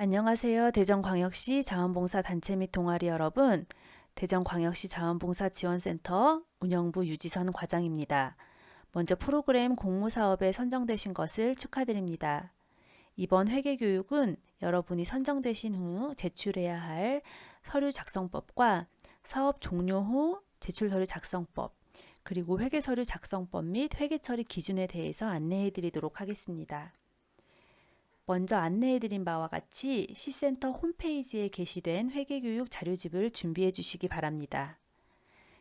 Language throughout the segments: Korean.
안녕하세요. 대전광역시 자원봉사 단체 및 동아리 여러분, 대전광역시 자원봉사 지원센터 운영부 유지선 과장입니다. 먼저 프로그램 공모사업에 선정되신 것을 축하드립니다. 이번 회계교육은 여러분이 선정되신 후 제출해야 할 서류 작성법과 사업 종료 후 제출 서류 작성법, 그리고 회계서류 작성법 및 회계처리 기준에 대해서 안내해 드리도록 하겠습니다. 먼저 안내해드린 바와 같이 시센터 홈페이지에 게시된 회계교육 자료집을 준비해 주시기 바랍니다.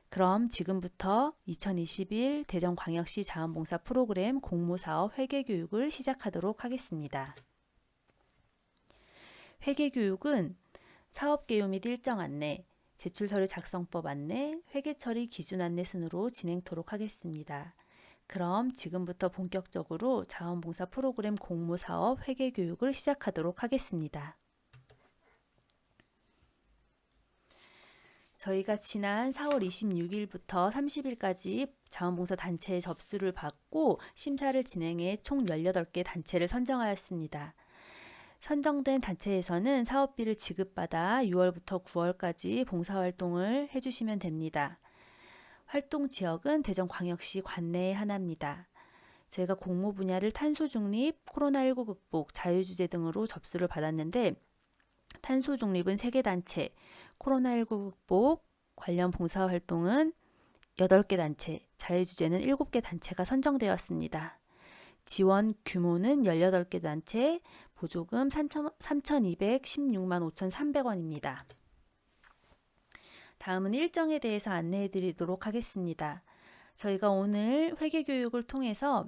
그럼 지금부터 2021 대전광역시 자원봉사 프로그램 공모사업 회계교육을 시작하도록 하겠습니다. 회계교육은 사업개요 및 일정 안내, 제출서류 작성법 안내, 회계처리 기준 안내 순으로 진행토록 하겠습니다. 그럼 지금부터 본격적으로 자원봉사 프로그램 공모사업 회계교육을 시작하도록 하겠습니다. 저희가 지난 4월 26일부터 30일까지 자원봉사 단체에 접수를 받고 심사를 진행해 총 18개 단체를 선정하였습니다. 선정된 단체에서는 사업비를 지급받아 6월부터 9월까지 봉사활동을 해주시면 됩니다. 활동 지역은 대전광역시 관내의 하나입니다. 저희가 공모 분야를 탄소 중립, 코로나19 극복, 자유주제 등으로 접수를 받았는데 탄소 중립은 3개 단체, 코로나19 극복 관련 봉사활동은 8개 단체, 자유주제는 7개 단체가 선정되었습니다. 지원 규모는 18개 단체, 보조금 3,216만 5,300원입니다. 다음은 일정에 대해서 안내해 드리도록 하겠습니다. 저희가 오늘 회계교육을 통해서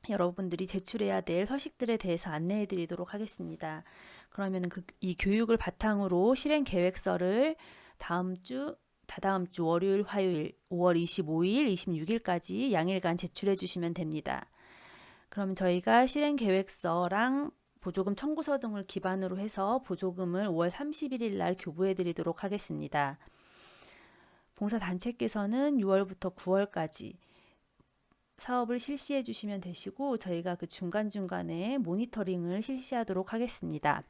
여러분들이 제출해야 될 서식들에 대해서 안내해 드리도록 하겠습니다. 그러면 이 교육을 바탕으로 실행계획서를 다다음 주 월요일, 화요일 5월 25일, 26일까지 양일간 제출해 주시면 됩니다. 그럼 저희가 실행계획서랑 보조금 청구서 등을 기반으로 해서 보조금을 5월 31일 날 교부해 드리도록 하겠습니다. 봉사단체께서는 6월부터 9월까지 사업을 실시해 주시면 되시고 저희가 그 중간중간에 모니터링을 실시하도록 하겠습니다.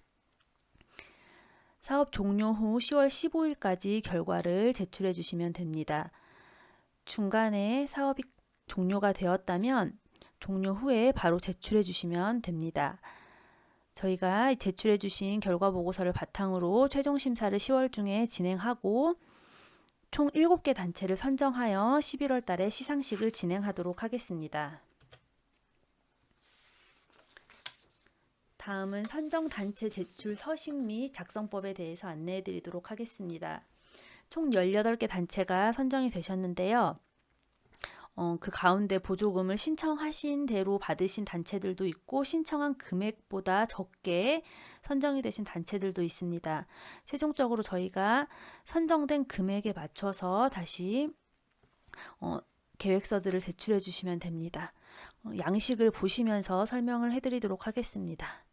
사업 종료 후 10월 15일까지 결과를 제출해 주시면 됩니다. 중간에 사업이 종료가 되었다면 종료 후에 바로 제출해 주시면 됩니다. 저희가 제출해 주신 결과 보고서를 바탕으로 최종 심사를 10월 중에 진행하고 총 7개 단체를 선정하여 11월 달에 시상식을 진행하도록 하겠습니다. 다음은 선정 단체 제출 서식 및 작성법에 대해서 안내해 드리도록 하겠습니다. 총 18개 단체가 선정이 되셨는데요. 그 가운데 보조금을 신청하신 대로 받으신 단체들도 있고 신청한 금액보다 적게 선정이 되신 단체들도 있습니다. 최종적으로 저희가 선정된 금액에 맞춰서 다시 계획서들을 제출해 주시면 됩니다. 양식을 보시면서 설명을 해드리도록 하겠습니다.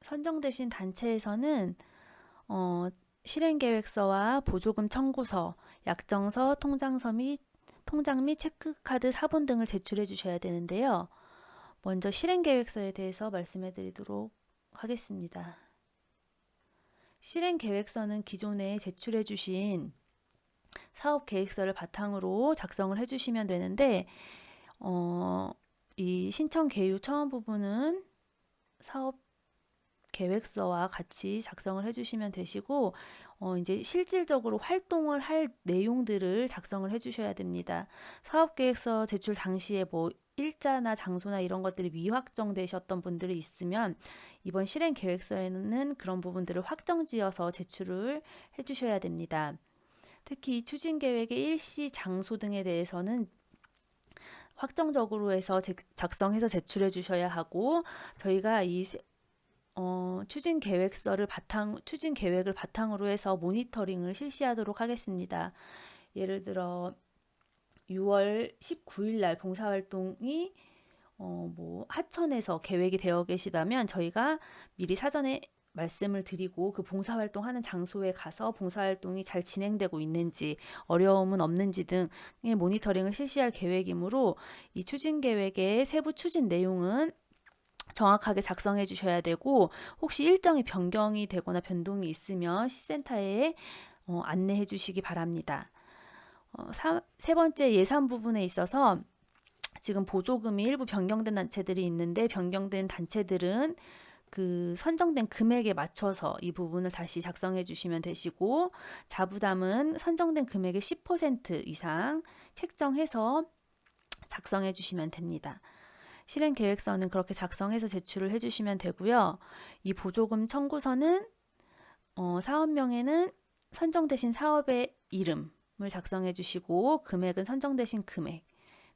선정되신 단체에서는 실행계획서와 보조금 청구서, 약정서, 통장 및 체크카드 사본 등을 제출해 주셔야 되는데요. 먼저 실행계획서에 대해서 말씀해 드리도록 하겠습니다. 실행계획서는 기존에 제출해 주신 사업계획서를 바탕으로 작성을 해 주시면 되는데 이 신청 개요 처음 부분은 사업 계획서와 같이 작성을 해주시면 되시고 이제 실질적으로 활동을 할 내용들을 작성을 해주셔야 됩니다. 사업계획서 제출 당시에 뭐 일자나 장소나 이런 것들이 미확정되셨던 분들이 있으면 이번 실행계획서에는 그런 부분들을 확정지어서 제출을 해주셔야 됩니다. 특히 추진계획의 일시 장소 등에 대해서는 확정적으로 해서 작성해서 제출해 주셔야 하고, 저희가 이 추진 계획을 바탕으로 해서 모니터링을 실시하도록 하겠습니다. 예를 들어 6월 19일 날 봉사활동이 뭐 하천에서 계획이 되어 계시다면 저희가 미리 사전에 말씀을 드리고 그 봉사활동 하는 장소에 가서 봉사활동이 잘 진행되고 있는지 어려움은 없는지 등의 모니터링을 실시할 계획이므로 이 추진 계획의 세부 추진 내용은 정확하게 작성해 주셔야 되고, 혹시 일정이 변경이 되거나 변동이 있으면 시센터에 안내해 주시기 바랍니다. 세 번째, 예산 부분에 있어서 지금 보조금이 일부 변경된 단체들이 있는데, 변경된 단체들은 그 선정된 금액에 맞춰서 이 부분을 다시 작성해 주시면 되시고, 자부담은 선정된 금액의 10% 이상 책정해서 작성해 주시면 됩니다. 실행계획서는 그렇게 작성해서 제출을 해주시면 되고요. 이 보조금 청구서는 사업명에는 선정되신 사업의 이름을 작성해 주시고, 금액은 선정되신 금액,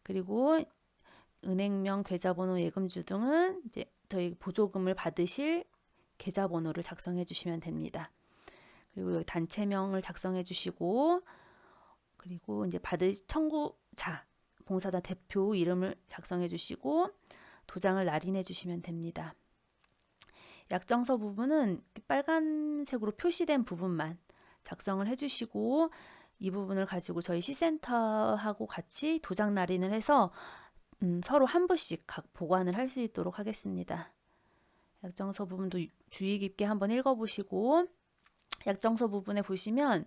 그리고 은행명, 계좌번호, 예금주 등은 이제 저희 보조금을 받으실 계좌번호를 작성해 주시면 됩니다. 그리고 여기 단체명을 작성해 주시고, 그리고 이제 받을 청구자, 봉사단 대표 이름을 작성해 주시고 도장을 날인해 주시면 됩니다. 약정서 부분은 빨간색으로 표시된 부분만 작성을 해 주시고, 이 부분을 가지고 저희 시센터하고 같이 도장 날인을 해서 서로 한 부씩 각 보관을 할 수 있도록 하겠습니다. 약정서 부분도 주의 깊게 한번 읽어보시고, 약정서 부분에 보시면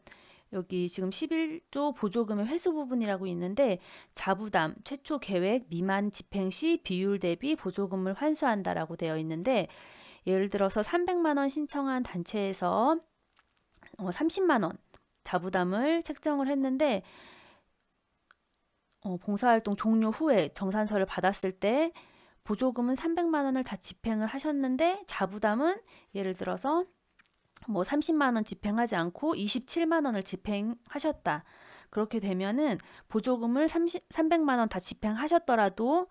여기 지금 11조 보조금의 회수 부분이라고 있는데, 자부담, 최초 계획 미만 집행 시 비율 대비 보조금을 환수한다라고 되어 있는데, 예를 들어서 300만 원 신청한 단체에서 30만 원 자부담을 책정을 했는데, 봉사활동 종료 후에 정산서를 받았을 때 보조금은 300만 원을 다 집행을 하셨는데, 자부담은 예를 들어서 뭐 30만 원 집행하지 않고 27만 원을 집행하셨다. 그렇게 되면은 보조금을 300만 원 다 집행하셨더라도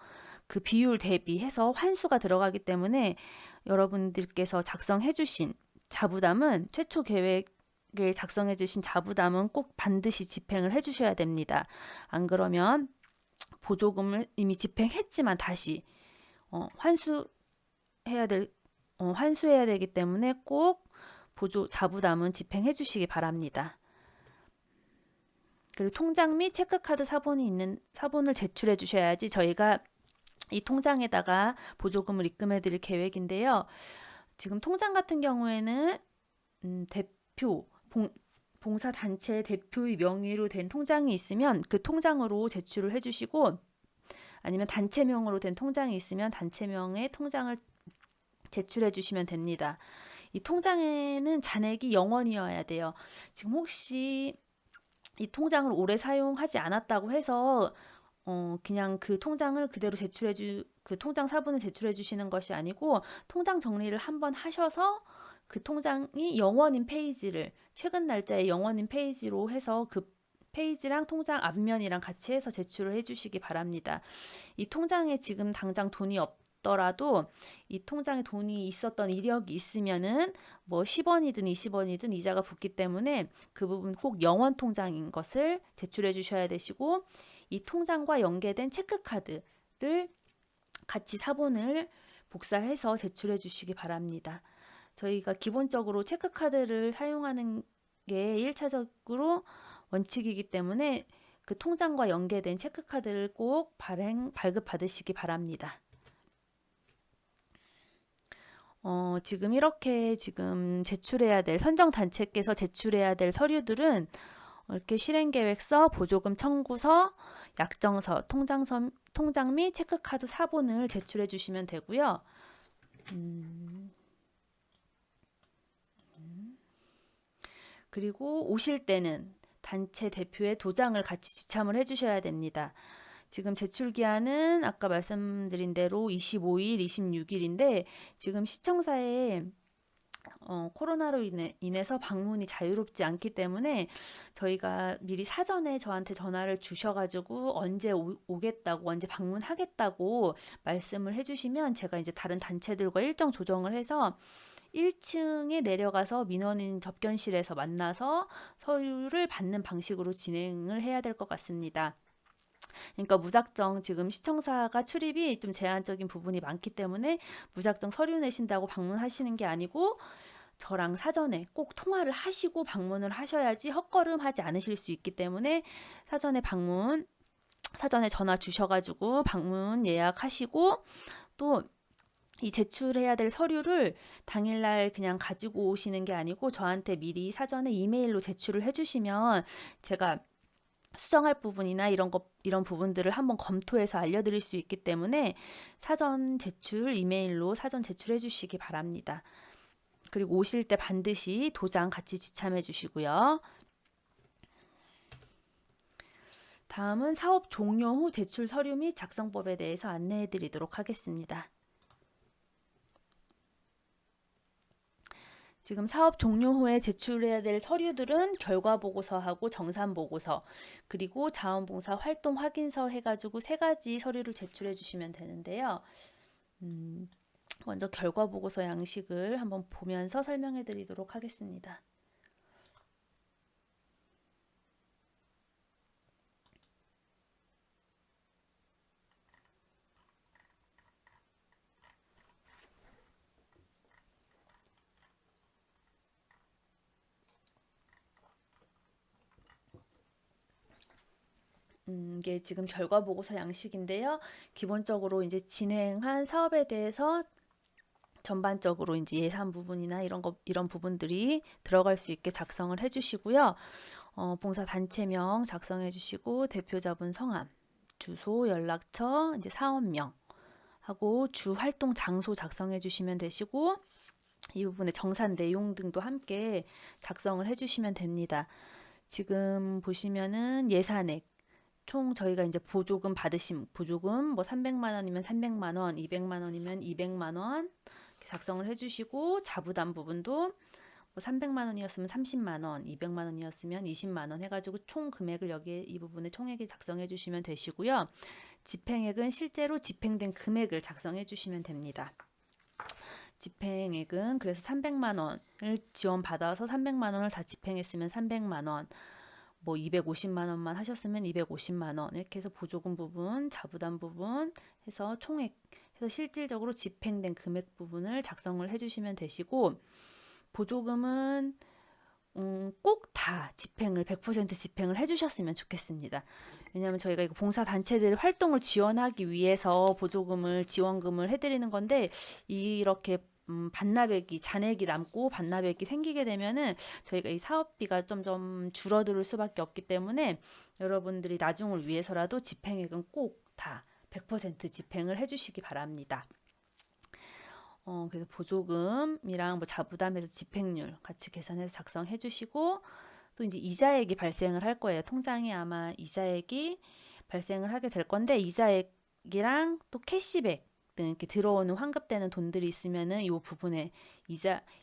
그 비율 대비해서 환수가 들어가기 때문에, 여러분들께서 작성해 주신 자부담은, 최초 계획에 작성해 주신 자부담은 꼭 반드시 집행을 해 주셔야 됩니다. 안 그러면 보조금을 이미 집행했지만 다시 환수해야 되기 때문에 꼭 자부담은 집행해 주시기 바랍니다. 그리고 통장 및 체크카드 사본을 제출해 주셔야지 저희가 이 통장에다가 보조금을 입금해 드릴 계획인데요. 지금 통장 같은 경우에는 대표, 봉사단체 대표의 명의로 된 통장이 있으면 그 통장으로 제출을 해주시고, 아니면 단체명으로 된 통장이 있으면 단체명의 통장을 제출해 주시면 됩니다. 이 통장에는 잔액이 0원이어야 돼요. 지금 혹시 이 통장을 오래 사용하지 않았다고 해서 그냥 그 통장을 그대로 그 통장 사본을 제출해 주시는 것이 아니고, 통장 정리를 한번 하셔서 그 통장이 0원인 페이지를, 최근 날짜에 0원인 페이지로 해서 그 페이지랑 통장 앞면이랑 같이 해서 제출을 해 주시기 바랍니다. 이 통장에 지금 당장 돈이 없더라도 이 통장에 돈이 있었던 이력이 있으면은 뭐 10원이든 20원이든 이자가 붙기 때문에 그 부분 꼭 0원 통장인 것을 제출해 주셔야 되시고, 이 통장과 연계된 체크카드를 같이 사본을 복사해서 제출해 주시기 바랍니다. 저희가 기본적으로 체크카드를 사용하는 게 1차적으로 원칙이기 때문에 그 통장과 연계된 체크카드를 꼭 발급 받으시기 바랍니다. 지금 이렇게 제출해야 될, 선정단체께서 제출해야 될 서류들은 이렇게 실행계획서, 보조금 청구서, 약정서, 통장 및 체크카드 사본을 제출해 주시면 되고요. 그리고 오실 때는 단체 대표의 도장을 같이 지참을 해 주셔야 됩니다. 지금 제출기한은 아까 말씀드린 대로 25일, 26일인데 지금 시청사에 코로나로 인해서 방문이 자유롭지 않기 때문에 저희가 미리 사전에 저한테 전화를 주셔가지고 언제 오겠다고, 언제 방문하겠다고 말씀을 해주시면 제가 이제 다른 단체들과 일정 조정을 해서 1층에 내려가서 민원인 접견실에서 만나서 서류를 받는 방식으로 진행을 해야 될 것 같습니다. 그러니까 무작정 지금 시청사가 출입이 좀 제한적인 부분이 많기 때문에 무작정 서류 내신다고 방문하시는 게 아니고 저랑 사전에 꼭 통화를 하시고 방문을 하셔야지 헛걸음하지 않으실 수 있기 때문에 사전에 전화 주셔가지고 방문 예약하시고 또 이 제출해야 될 서류를 당일날 그냥 가지고 오시는 게 아니고 저한테 미리 사전에 이메일로 제출을 해주시면 제가 수정할 부분이나 이런 부분들을 한번 검토해서 알려드릴 수 있기 때문에 이메일로 사전 제출해 주시기 바랍니다. 그리고 오실 때 반드시 도장 같이 지참해 주시고요. 다음은 사업 종료 후 제출 서류 및 작성법에 대해서 안내해 드리도록 하겠습니다. 지금 사업 종료 후에 제출해야 될 서류들은 결과보고서하고 정산보고서 그리고 자원봉사 활동 확인서 해가지고 3가지 서류를 제출해 주시면 되는데요. 먼저 결과보고서 양식을 한번 보면서 설명해 드리도록 하겠습니다. 이게 지금 결과보고서 양식인데요. 기본적으로 이제 진행한 사업에 대해서 전반적으로 이제 예산 부분이나 이런 부분들이 들어갈 수 있게 작성을 해주시고요. 봉사 단체명 작성해주시고 대표자분 성함, 주소, 연락처, 이제 사업명 하고 주 활동 장소 작성해주시면 되시고 이 부분에 정산 내용 등도 함께 작성을 해주시면 됩니다. 지금 보시면은 예산액 총 저희가 이제 보조금 받으신 보조금 뭐 300만 원이면 300만 원, 200만 원이면 200만 원 작성을 해주시고 자부담 부분도 뭐 300만 원이었으면 30만 원, 200만 원이었으면 20만 원 해가지고 총 금액을 여기에 이 부분에 총액에 작성해 주시면 되시고요. 집행액은 실제로 집행된 금액을 작성해 주시면 됩니다. 집행액은 그래서 300만 원을 지원받아서 300만 원을 다 집행했으면 300만 원, 뭐 250만 원만 하셨으면 250만 원 이렇게 해서 보조금 부분, 자부담 부분 해서 총액 해서 실질적으로 집행된 금액 부분을 작성을 해주시면 되시고 보조금은 꼭 다 집행을 100% 집행을 해주셨으면 좋겠습니다. 왜냐하면 저희가 이거 봉사단체들 활동을 지원하기 위해서 보조금을 지원금을 해드리는 건데 이렇게 반납액이 잔액이 남고 반납액이 생기게 되면은 저희가 이 사업비가 점점 줄어들 수밖에 없기 때문에 여러분들이 나중을 위해서라도 집행액은 꼭 다 100% 집행을 해주시기 바랍니다. 그래서 보조금이랑 뭐 자부담에서 집행률 같이 계산해서 작성해 주시고 또 이제 이자액이 발생을 할 거예요. 통장에 아마 이자액이 발생을 하게 될 건데 이자액이랑 또 캐시백 등 이렇게 들어오는 환급되는 돈들이 있으면은 이 부분에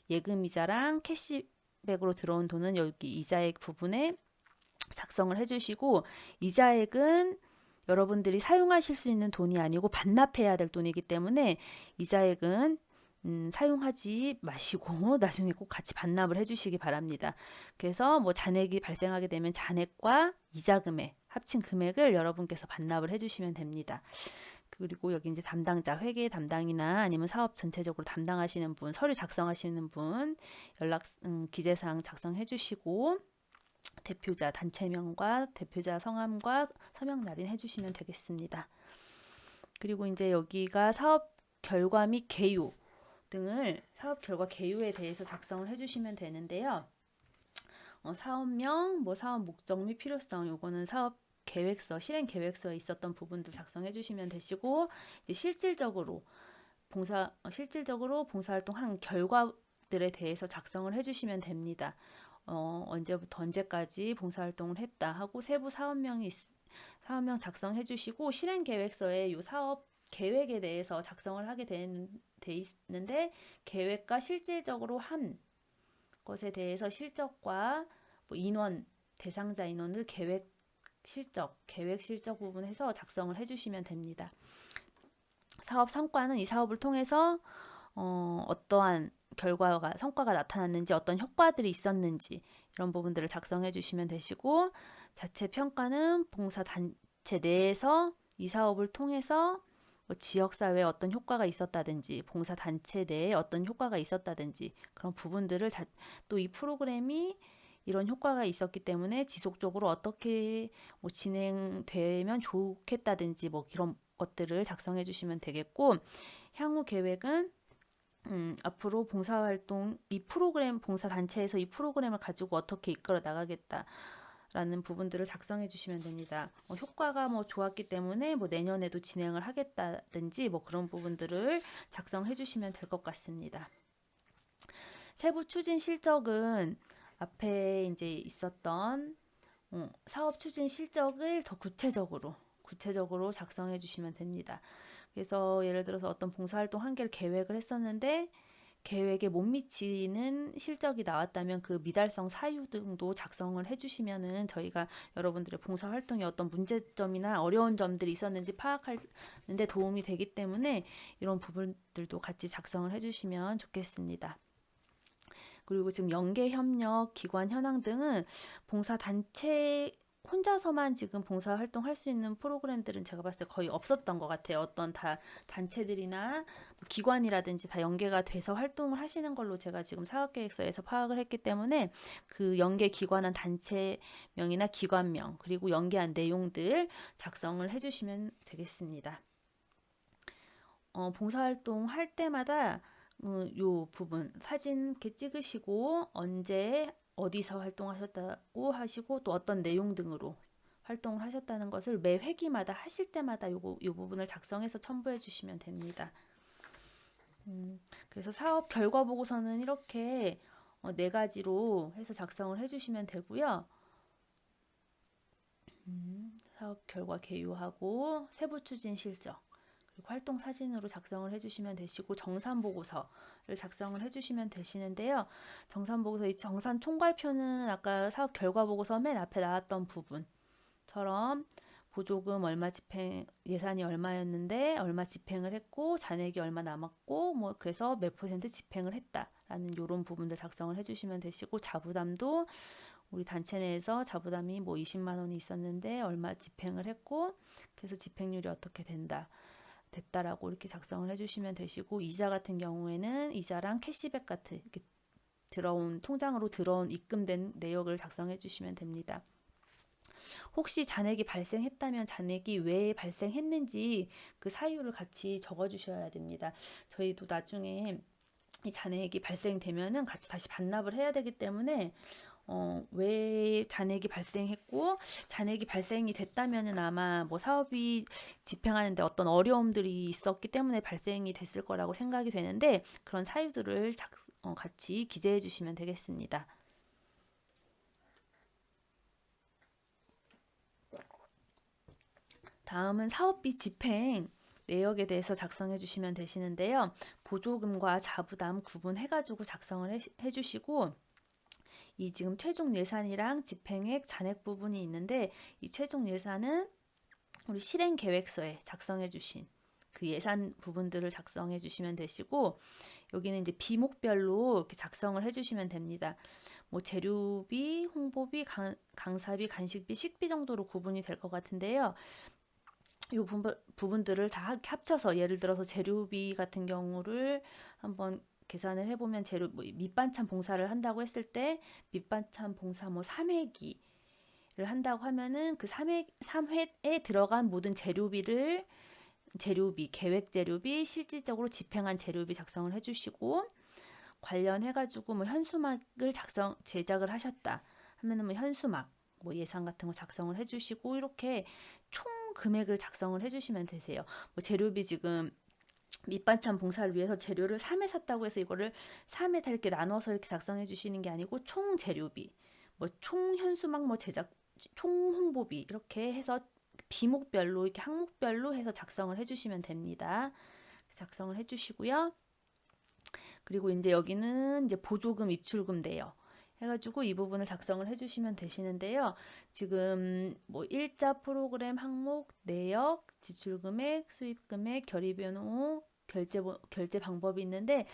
예금 이자랑 캐시백으로 들어온 돈은 여기 이자액 부분에 작성을 해주시고 이자액은 여러분들이 사용하실 수 있는 돈이 아니고 반납해야 될 돈이기 때문에 이자액은 사용하지 마시고 나중에 꼭 같이 반납을 해주시기 바랍니다. 그래서 뭐 잔액이 발생하게 되면 잔액과 이자 금액 합친 금액을 여러분께서 반납을 해주시면 됩니다. 그리고 여기 이제 담당자, 회계 담당이나 아니면 사업 전체적으로 담당하시는 분, 서류 작성하시는 분 기재사항 작성해 주시고 대표자 단체명과 대표자 성함과 서명 날인 해주시면 되겠습니다. 그리고 이제 여기가 사업 결과 및 개요 등을 사업 결과 개요에 대해서 작성을 해주시면 되는데요. 사업명, 뭐 사업 목적 및 필요성, 요거는 사업 계획서, 실행 계획서에 있었던 부분도 작성해 주시면 되시고 이제 실질적으로 봉사활동한 결과들에 대해서 작성을 해주시면 됩니다. 언제부터 언제까지 봉사활동을 했다 하고 세부 사업명 작성해 주시고 실행 계획서에 요 사업 계획에 대해서 작성을 하게 돼 있는데 계획과 실질적으로 한 것에 대해서 실적과 뭐 인원, 대상자 인원을 계획 실적 부분에서 작성을 해주시면 됩니다. 사업 성과는 이 사업을 통해서 어떠한 성과가 나타났는지, 어떤 효과들이 있었는지 이런 부분들을 작성해 주시면 되시고, 자체 평가는 봉사 단체 내에서 이 사업을 통해서 뭐 지역사회에 어떤 효과가 있었다든지, 봉사 단체 내에 어떤 효과가 있었다든지 그런 부분들을 또 이 프로그램이 이런 효과가 있었기 때문에 지속적으로 어떻게 뭐 진행되면 좋겠다든지 뭐 이런 것들을 작성해 주시면 되겠고, 향후 계획은 앞으로 봉사활동, 봉사단체에서 이 프로그램을 가지고 어떻게 이끌어 나가겠다라는 부분들을 작성해 주시면 됩니다. 효과가 뭐 좋았기 때문에 뭐 내년에도 진행을 하겠다든지 뭐 그런 부분들을 작성해 주시면 될 것 같습니다. 세부 추진 실적은 앞에 이제 있었던 사업 추진 실적을 더 구체적으로 작성해 주시면 됩니다. 그래서 예를 들어서 어떤 봉사활동 한 개를 계획을 했었는데 계획에 못 미치는 실적이 나왔다면 그 미달성 사유 등도 작성을 해주시면은 저희가 여러분들의 봉사활동에 어떤 문제점이나 어려운 점들이 있었는지 파악하는데 도움이 되기 때문에 이런 부분들도 같이 작성을 해주시면 좋겠습니다. 그리고 지금 연계 협력, 기관 현황 등은 봉사단체 혼자서만 지금 봉사활동 할 수 있는 프로그램들은 제가 봤을 때 거의 없었던 것 같아요. 어떤 단체들이나 기관이라든지 다 연계가 돼서 활동을 하시는 걸로 제가 지금 사업계획서에서 파악을 했기 때문에 그 연계 기관한 단체명이나 기관명 그리고 연계한 내용들 작성을 해주시면 되겠습니다. 봉사활동 할 때마다 요 부분 사진 이렇게 찍으시고 언제 어디서 활동하셨다고 하시고 또 어떤 내용 등으로 활동을 하셨다는 것을 매 회기마다 하실 때마다 요 부분을 작성해서 첨부해 주시면 됩니다. 그래서 사업 결과 보고서는 이렇게 4가지로 해서 작성을 해주시면 되고요. 사업 결과 개요하고 세부 추진 실적 그리고 활동 사진으로 작성을 해주시면 되시고 정산 보고서를 작성을 해주시면 되시는데요. 정산 보고서 이 정산 총괄표는 아까 사업 결과 보고서 맨 앞에 나왔던 부분처럼 보조금 얼마 예산이 얼마였는데 얼마 집행을 했고 잔액이 얼마 남았고 뭐 그래서 몇 % 집행을 했다라는 이런 부분들 작성을 해주시면 되시고, 자부담도 우리 단체 내에서 자부담이 뭐 20만 원이 있었는데 얼마 집행을 했고 그래서 집행률이 어떻게 됐다라고 이렇게 작성을 해주시면 되시고, 이자 같은 경우에는 이자랑 캐시백 같은 이렇게 통장으로 들어온 입금된 내역을 작성해 주시면 됩니다. 혹시 잔액이 발생했다면 잔액이 왜 발생했는지 그 사유를 같이 적어 주셔야 됩니다. 저희도 나중에 이 잔액이 발생되면은 같이 다시 반납을 해야 되기 때문에 왜 잔액이 발생했고 잔액이 발생이 됐다면은 아마 뭐 사업이 집행하는데 어떤 어려움들이 있었기 때문에 발생이 됐을 거라고 생각이 되는데 그런 사유들을 같이 기재해 주시면 되겠습니다. 다음은 사업비 집행 내역에 대해서 작성해 주시면 되시는데요. 보조금과 자부담 구분해가지고 작성을 해주시고, 이 지금 최종 예산이랑 집행액 잔액 부분이 있는데 이 최종 예산은 우리 실행 계획서에 작성해 주신 그 예산 부분들을 작성해 주시면 되시고, 여기는 이제 비목별로 이렇게 작성을 해 주시면 됩니다. 뭐 재료비, 홍보비, 강사비, 간식비, 식비 정도로 구분이 될 것 같은데요. 이 부분들을 다 합쳐서 예를 들어서 재료비 같은 경우를 한번 계산을 해보면 밑반찬 봉사를 한다고 했을 때 밑반찬 봉사 뭐 3회기를 한다고 하면은 그 3회에 들어간 모든 계획 재료비, 실질적으로 집행한 재료비 작성을 해주시고, 관련해가지고 뭐 현수막을 제작을 하셨다 하면은 뭐 현수막 뭐 예산 같은 거 작성을 해주시고, 이렇게 총 금액을 작성을 해주시면 되세요. 뭐 재료비 지금 밑반찬 봉사를 위해서 재료를 3회 샀다고 해서 이거를 3회 다 이렇게 나눠서 이렇게 작성해 주시는 게 아니고 총 재료비, 뭐 총 현수막 뭐 제작, 총 홍보비 이렇게 해서 비목별로 이렇게 항목별로 해서 작성을 해주시면 됩니다. 작성을 해주시고요. 그리고 이제 여기는 이제 보조금, 입출금 내역 해가지고 이 부분을 작성을 해주시면 되시는데요. 지금 뭐 일자 프로그램 항목, 내역, 지출금액, 수입금액, 결의변호, 결제 방법이 있는데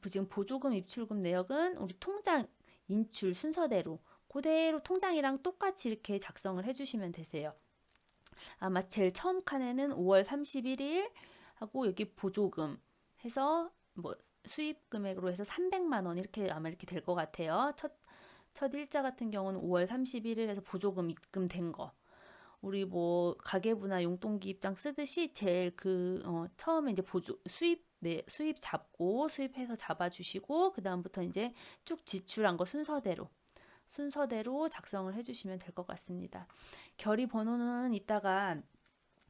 지금 보조금, 입출금 내역은 우리 통장 인출 순서대로 그대로 통장이랑 똑같이 이렇게 작성을 해주시면 되세요. 아마 제일 처음 칸에는 5월 31일 하고 여기 보조금 해서 뭐 수입 금액으로 해서 300만 원 이렇게 아마 이렇게 될 것 같아요. 첫 일자 같은 경우는 5월 31일에서 보조금 입금된 거. 우리 뭐 가계부나 용돈기 입장 쓰듯이 제일 처음에 이제 수입 잡고 수입해서 잡아주시고 그 다음부터 이제 쭉 지출한 거 순서대로 작성을 해주시면 될 것 같습니다. 결의 번호는 이따가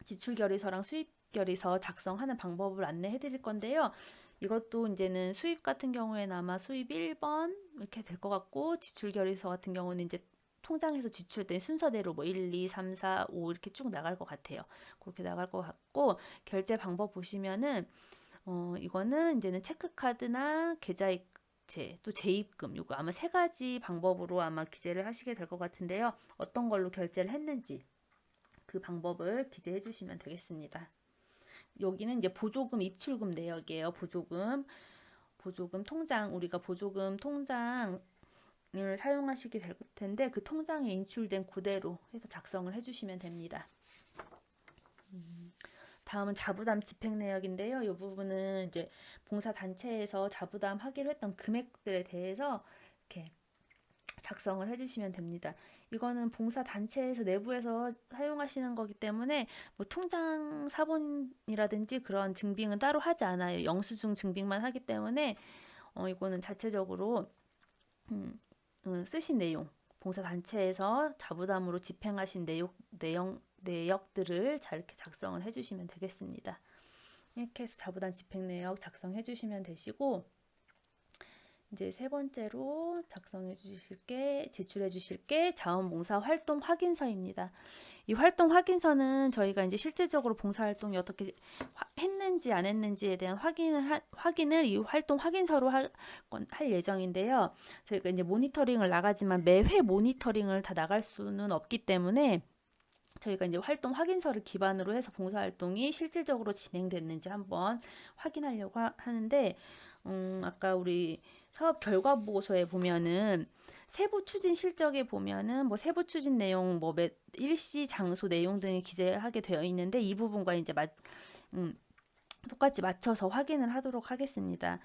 지출결의서랑 수입결의서 작성하는 방법을 안내해 드릴 건데요. 이것도 이제는 수입 같은 경우에는 아마 수입 1번 이렇게 될 것 같고 지출결의서 같은 경우는 이제 통장에서 지출된 순서대로 뭐 1, 2, 3, 4, 5 이렇게 쭉 나갈 것 같아요. 그렇게 나갈 것 같고 결제 방법 보시면은 이거는 이제는 체크카드나 계좌이체 또 재입금 요거 아마 세 가지 방법으로 아마 기재를 하시게 될 것 같은데요. 어떤 걸로 결제를 했는지 그 방법을 기재해 주시면 되겠습니다. 여기는 이제 보조금 입출금 내역이에요. 보조금 통장 우리가 보조금 통장을 사용하시게 될 텐데 그 통장에 인출된 그대로 해서 작성을 해주시면 됩니다. 다음은 자부담 집행 내역인데요. 이 부분은 이제 봉사단체에서 자부담 하기로 했던 금액들에 대해서 이렇게 작성을 해주시면 됩니다. 이거는 봉사단체에서 내부에서 사용하시는 거기 때문에 뭐 통장 사본이라든지 그런 증빙은 따로 하지 않아요. 영수증 증빙만 하기 때문에 이거는 자체적으로 쓰신 내용, 봉사단체에서 자부담으로 집행하신 내역들을 잘 이렇게 작성을 해주시면 되겠습니다. 이렇게 해서 자부담 집행 내역 작성해 주시면 되시고 이제 세 번째로 제출해 주실 게 자원봉사 활동 확인서입니다. 이 활동 확인서는 저희가 이제 실질적으로 봉사활동이 어떻게 했는지 안 했는지에 대한 확인을 이 활동 확인서로 할 예정인데요. 저희가 이제 모니터링을 나가지만 매회 모니터링을 다 나갈 수는 없기 때문에 저희가 이제 활동 확인서를 기반으로 해서 봉사활동이 실질적으로 진행됐는지 한번 확인하려고 하는데 아까 우리 사업 결과 보고서에 보면은 세부 추진 실적에 보면은 뭐 세부 추진 내용 뭐 일시 장소 내용 등이 기재하게 되어 있는데 이 부분과 이제 똑같이 맞춰서 확인을 하도록 하겠습니다.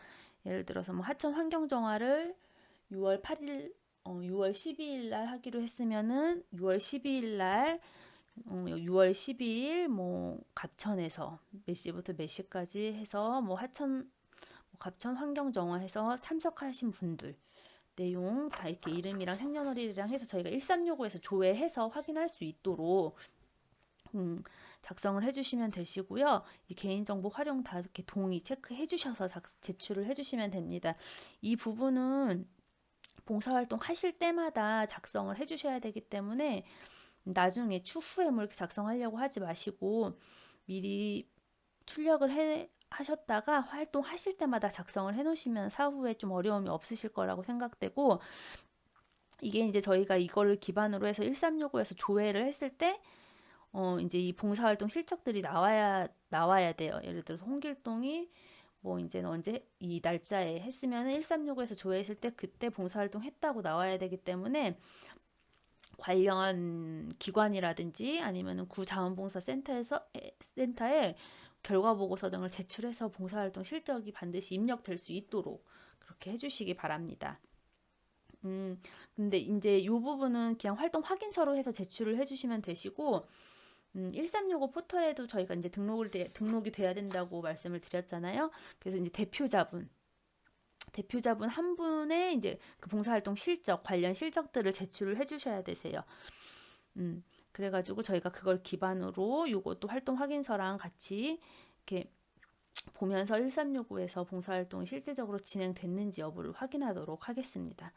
예를 들어서 뭐 하천 환경 정화를 6월 8일 6월 12일 날 하기로 했으면은 6월 12일 날 6월 12일 뭐 갑천에서 몇 시부터 몇 시까지 해서 뭐 갑천 환경 정화해서 참석하신 분들 내용 다 이렇게 이름이랑 생년월일이랑 해서 저희가 1365에서 조회해서 확인할 수 있도록 작성을 해주시면 되시고요. 이 개인정보 활용 다 이렇게 동의 체크해 주셔서 제출을 해주시면 됩니다. 이 부분은 봉사활동 하실 때마다 작성을 해주셔야 되기 때문에 나중에 추후에 뭐 이렇게 작성하려고 하지 마시고 미리 출력을 하셨다가 활동하실 때마다 작성을 해 놓으시면 사후에 좀 어려움이 없으실 거라고 생각되고 이게 이제 저희가 이거를 기반으로 해서 1365에서 조회를 했을 때 이제 이 봉사활동 실적들이 나와야 돼요. 예를 들어서 홍길동이 뭐 이제는 언제 이 날짜에 했으면 1365에서 조회했을 때 그때 봉사활동 했다고 나와야 되기 때문에 관련 기관이라든지 아니면 구자원봉사센터에 결과보고서 등을 제출해서 봉사활동 실적이 반드시 입력될 수 있도록 그렇게 해주시기 바랍니다. 근데 이제 이 부분은 그냥 활동 확인서로 해서 제출을 해주시면 되시고 1365 포털에도 저희가 이제 등록이 돼야 된다고 말씀을 드렸잖아요. 그래서 이제 대표자분 한 분의 이제 그 봉사활동 관련 실적들을 제출을 해주셔야 되세요. 그래가지고 저희가 그걸 기반으로 요것도 활동 확인서랑 같이 이렇게 보면서 1365에서 봉사활동이 실질적으로 진행됐는지 여부를 확인하도록 하겠습니다.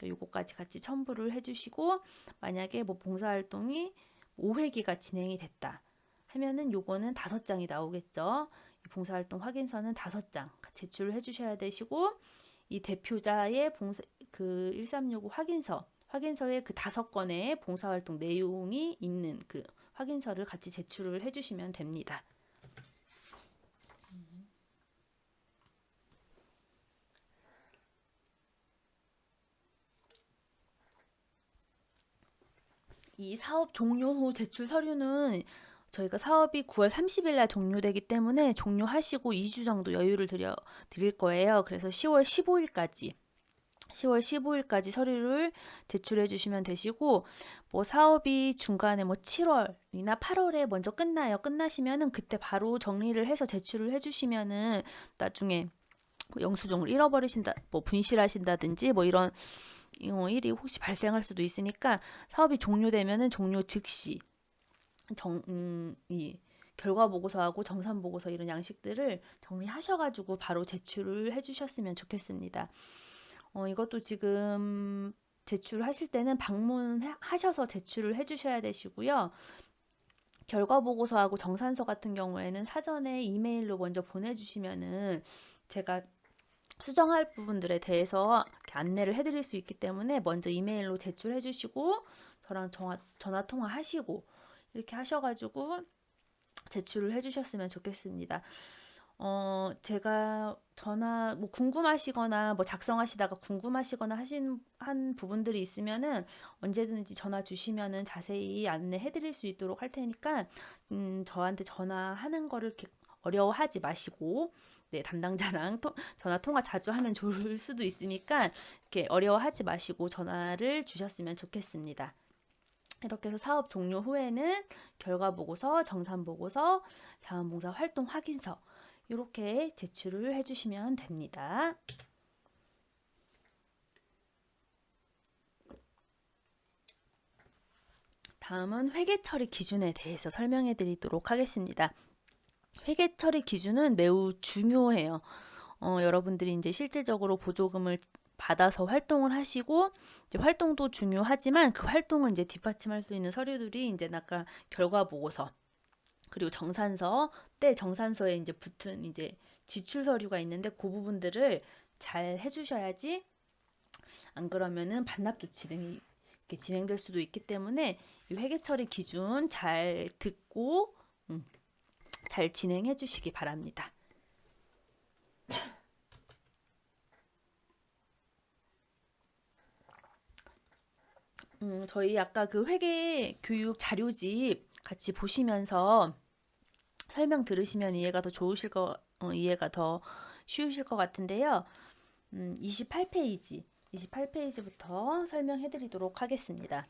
요거까지 같이 첨부를 해주시고 만약에 뭐 봉사활동이 5회기가 진행이 됐다 하면은 요거는 5장이 나오겠죠. 봉사활동 확인서는 5장 제출을 해주셔야 되시고, 이 대표자의 그 1365 확인서에 그 5건의 봉사활동 내용이 있는 그 확인서를 같이 제출을 해주시면 됩니다. 이 사업 종료 후 제출 서류는 저희가 사업이 9월 30일 날 종료되기 때문에 종료하시고 2주 정도 여유를 드릴 거예요. 그래서 10월 15일까지 서류를 제출해 주시면 되시고, 뭐 사업이 중간에 뭐 7월이나 8월에 먼저 끝나시면은 그때 바로 정리를 해서 제출을 해 주시면은 나중에 뭐 영수증을 잃어버리신다, 뭐 분실하신다든지 뭐 이런 일이 혹시 발생할 수도 있으니까, 사업이 종료되면은 종료 즉시 이 결과 보고서하고 정산 보고서 이런 양식들을 정리하셔가지고 바로 제출을 해주셨으면 좋겠습니다. 이것도 지금 제출하실 때는 방문하셔서 제출을 해주셔야 되시고요. 결과 보고서하고 정산서 같은 경우에는 사전에 이메일로 먼저 보내주시면은 제가 수정할 부분들에 대해서 안내를 해드릴 수 있기 때문에 먼저 이메일로 제출해 주시고 저랑 전화 통화하시고 이렇게 하셔가지고 제출을 해주셨으면 좋겠습니다. 제가 뭐 궁금하시거나 뭐 작성하시다가 궁금하시거나 한 부분들이 있으면은 언제든지 전화 주시면은 자세히 안내해드릴 수 있도록 할 테니까 저한테 전화하는 거를 이렇게 어려워하지 마시고, 네, 담당자랑 전화 통화 자주 하면 좋을 수도 있으니까 이렇게 어려워하지 마시고 전화를 주셨으면 좋겠습니다. 이렇게 해서 사업 종료 후에는 결과 보고서, 정산 보고서, 자원봉사 활동 확인서 이렇게 제출을 해주시면 됩니다. 다음은 회계 처리 기준에 대해서 설명해 드리도록 하겠습니다. 회계 처리 기준은 매우 중요해요. 여러분들이 이제 실질적으로 보조금을 받아서 활동을 하시고, 이제 활동도 중요하지만 그 활동을 이제 뒷받침할 수 있는 서류들이 이제 아까 결과 보고서, 그리고 정산서, 정산서에 이제 붙은 이제 지출 서류가 있는데 그 부분들을 잘 해주셔야지, 안 그러면은 반납 조치 등이 진행될 수도 있기 때문에 이 회계 처리 기준 잘 듣고 잘 진행해 주시기 바랍니다. 저희 아까 그 회계 교육 자료집 같이 보시면서 설명 들으시면 이해가 더 쉬우실 것 같은데요. 28페이지부터 설명해 드리도록 하겠습니다.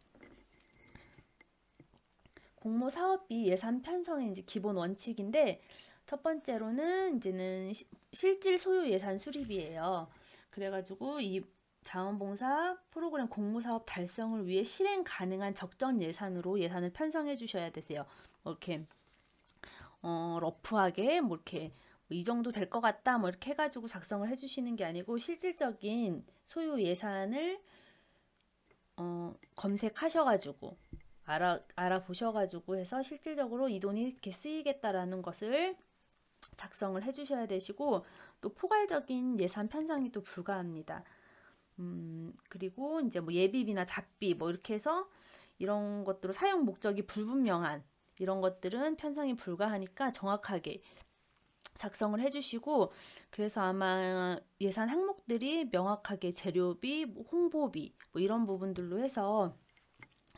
공모 사업비 예산 편성의 이제 기본 원칙인데, 첫 번째로는 이제는 실질 소요 예산 수립이에요. 그래가지고 이 자원봉사 프로그램 공모사업 달성을 위해 실행 가능한 적정 예산으로 예산을 편성해 주셔야 되세요. 뭐 이렇게 러프하게 뭐 이렇게 이 정도 될 것 같다 뭐 이렇게 해가지고 작성을 해주시는 게 아니고, 실질적인 소요 예산을 검색하셔가지고 알아보셔가지고 해서 실질적으로 이 돈이 이렇게 쓰이겠다라는 것을 작성을 해주셔야 되시고, 또 포괄적인 예산 편성이 또 불가합니다. 그리고 이제 뭐 예비비나 잡비 뭐 이렇게 해서 이런 것들로 사용 목적이 불분명한 이런 것들은 편성이 불가하니까 정확하게 작성을 해주시고, 그래서 아마 예산 항목들이 명확하게 재료비, 뭐 홍보비 뭐 이런 부분들로 해서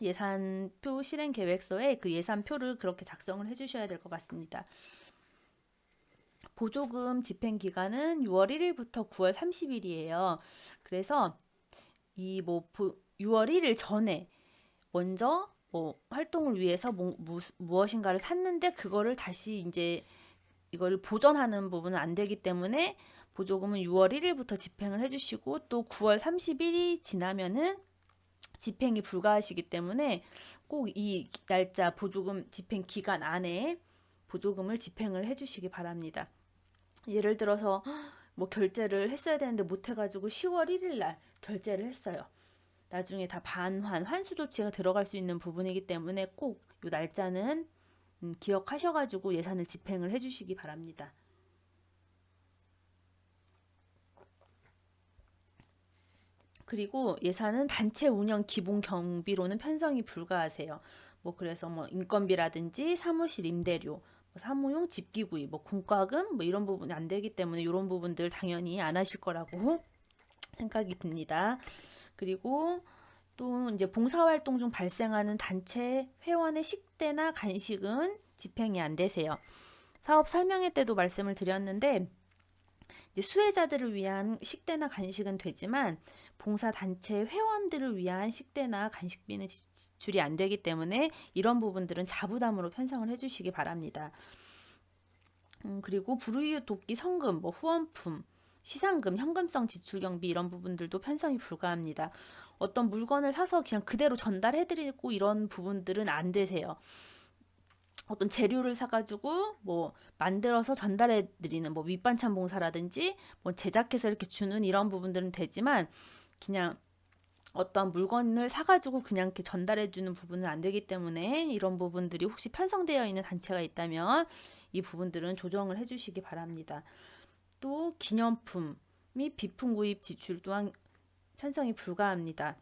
예산표 실행 계획서에 그 예산표를 그렇게 작성을 해주셔야 될 것 같습니다. 보조금 집행 기간은 6월 1일부터 9월 30일이에요. 그래서 이 뭐 6월 1일 전에 먼저 뭐 활동을 위해서 무엇인가를 샀는데 그거를 다시 이제 이걸 보전하는 부분은 안 되기 때문에 보조금은 6월 1일부터 집행을 해주시고, 또 9월 30일이 지나면은 집행이 불가하시기 때문에 꼭 이 날짜 보조금 집행 기간 안에 보조금을 집행을 해주시기 바랍니다. 예를 들어서 뭐 결제를 했어야 되는데 못 해가지고 10월 1일 날 결제를 했어요. 나중에 다 환수 조치가 들어갈 수 있는 부분이기 때문에 꼭 이 날짜는 기억하셔가지고 예산을 집행을 해주시기 바랍니다. 그리고 예산은 단체 운영 기본 경비로는 편성이 불가하세요. 뭐 그래서 뭐 인건비라든지 사무실 임대료, 뭐 사무용 집기 구입, 뭐 공과금 뭐 이런 부분이 안 되기 때문에 이런 부분들 당연히 안 하실 거라고 생각이 듭니다. 그리고 또 이제 봉사활동 중 발생하는 단체 회원의 식대나 간식은 집행이 안 되세요. 사업 설명회 때도 말씀을 드렸는데 이제 수혜자들을 위한 식대나 간식은 되지만 봉사단체 회원들을 위한 식대나 간식비는 지출이 안 되기 때문에 이런 부분들은 자부담으로 편성을 해주시기 바랍니다. 그리고 불우이웃 돕기 성금, 뭐 후원품, 시상금, 현금성 지출 경비 이런 부분들도 편성이 불가합니다. 어떤 물건을 사서 그냥 그대로 전달해드리고 이런 부분들은 안 되세요. 어떤 재료를 사가지고 뭐 만들어서 전달해드리는 뭐 밑반찬 봉사라든지 뭐 제작해서 이렇게 주는 이런 부분들은 되지만 그냥 어떤 물건을 사가지고 그냥 이렇게 전달해주는 부분은 안 되기 때문에 이런 부분들이 혹시 편성되어 있는 단체가 있다면 이 부분들은 조정을 해주시기 바랍니다. 또 기념품 및 비품 구입 지출 또한 편성이 불가합니다.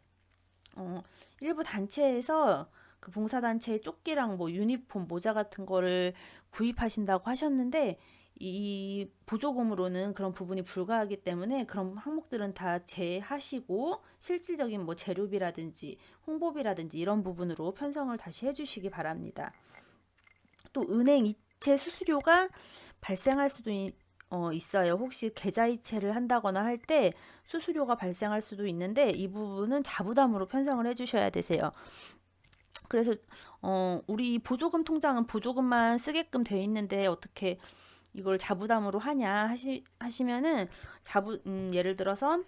일부 단체에서 그 봉사단체의 조끼랑 뭐 유니폼, 모자 같은 거를 구입하신다고 하셨는데 이 보조금으로는 그런 부분이 불가하기 때문에 그런 항목들은 다 제하시고 실질적인 뭐 재료비라든지 홍보비라든지 이런 부분으로 편성을 다시 해주시기 바랍니다. 또 은행 이체 수수료가 발생할 수도 있어요. 혹시 계좌 이체를 한다거나 할 때 수수료가 발생할 수도 있는데 이 부분은 자부담으로 편성을 해주셔야 되세요. 그래서 우리 보조금 통장은 보조금만 쓰게끔 되어 있는데 어떻게 이걸 자부담으로 하냐 하시면은 예를 들어서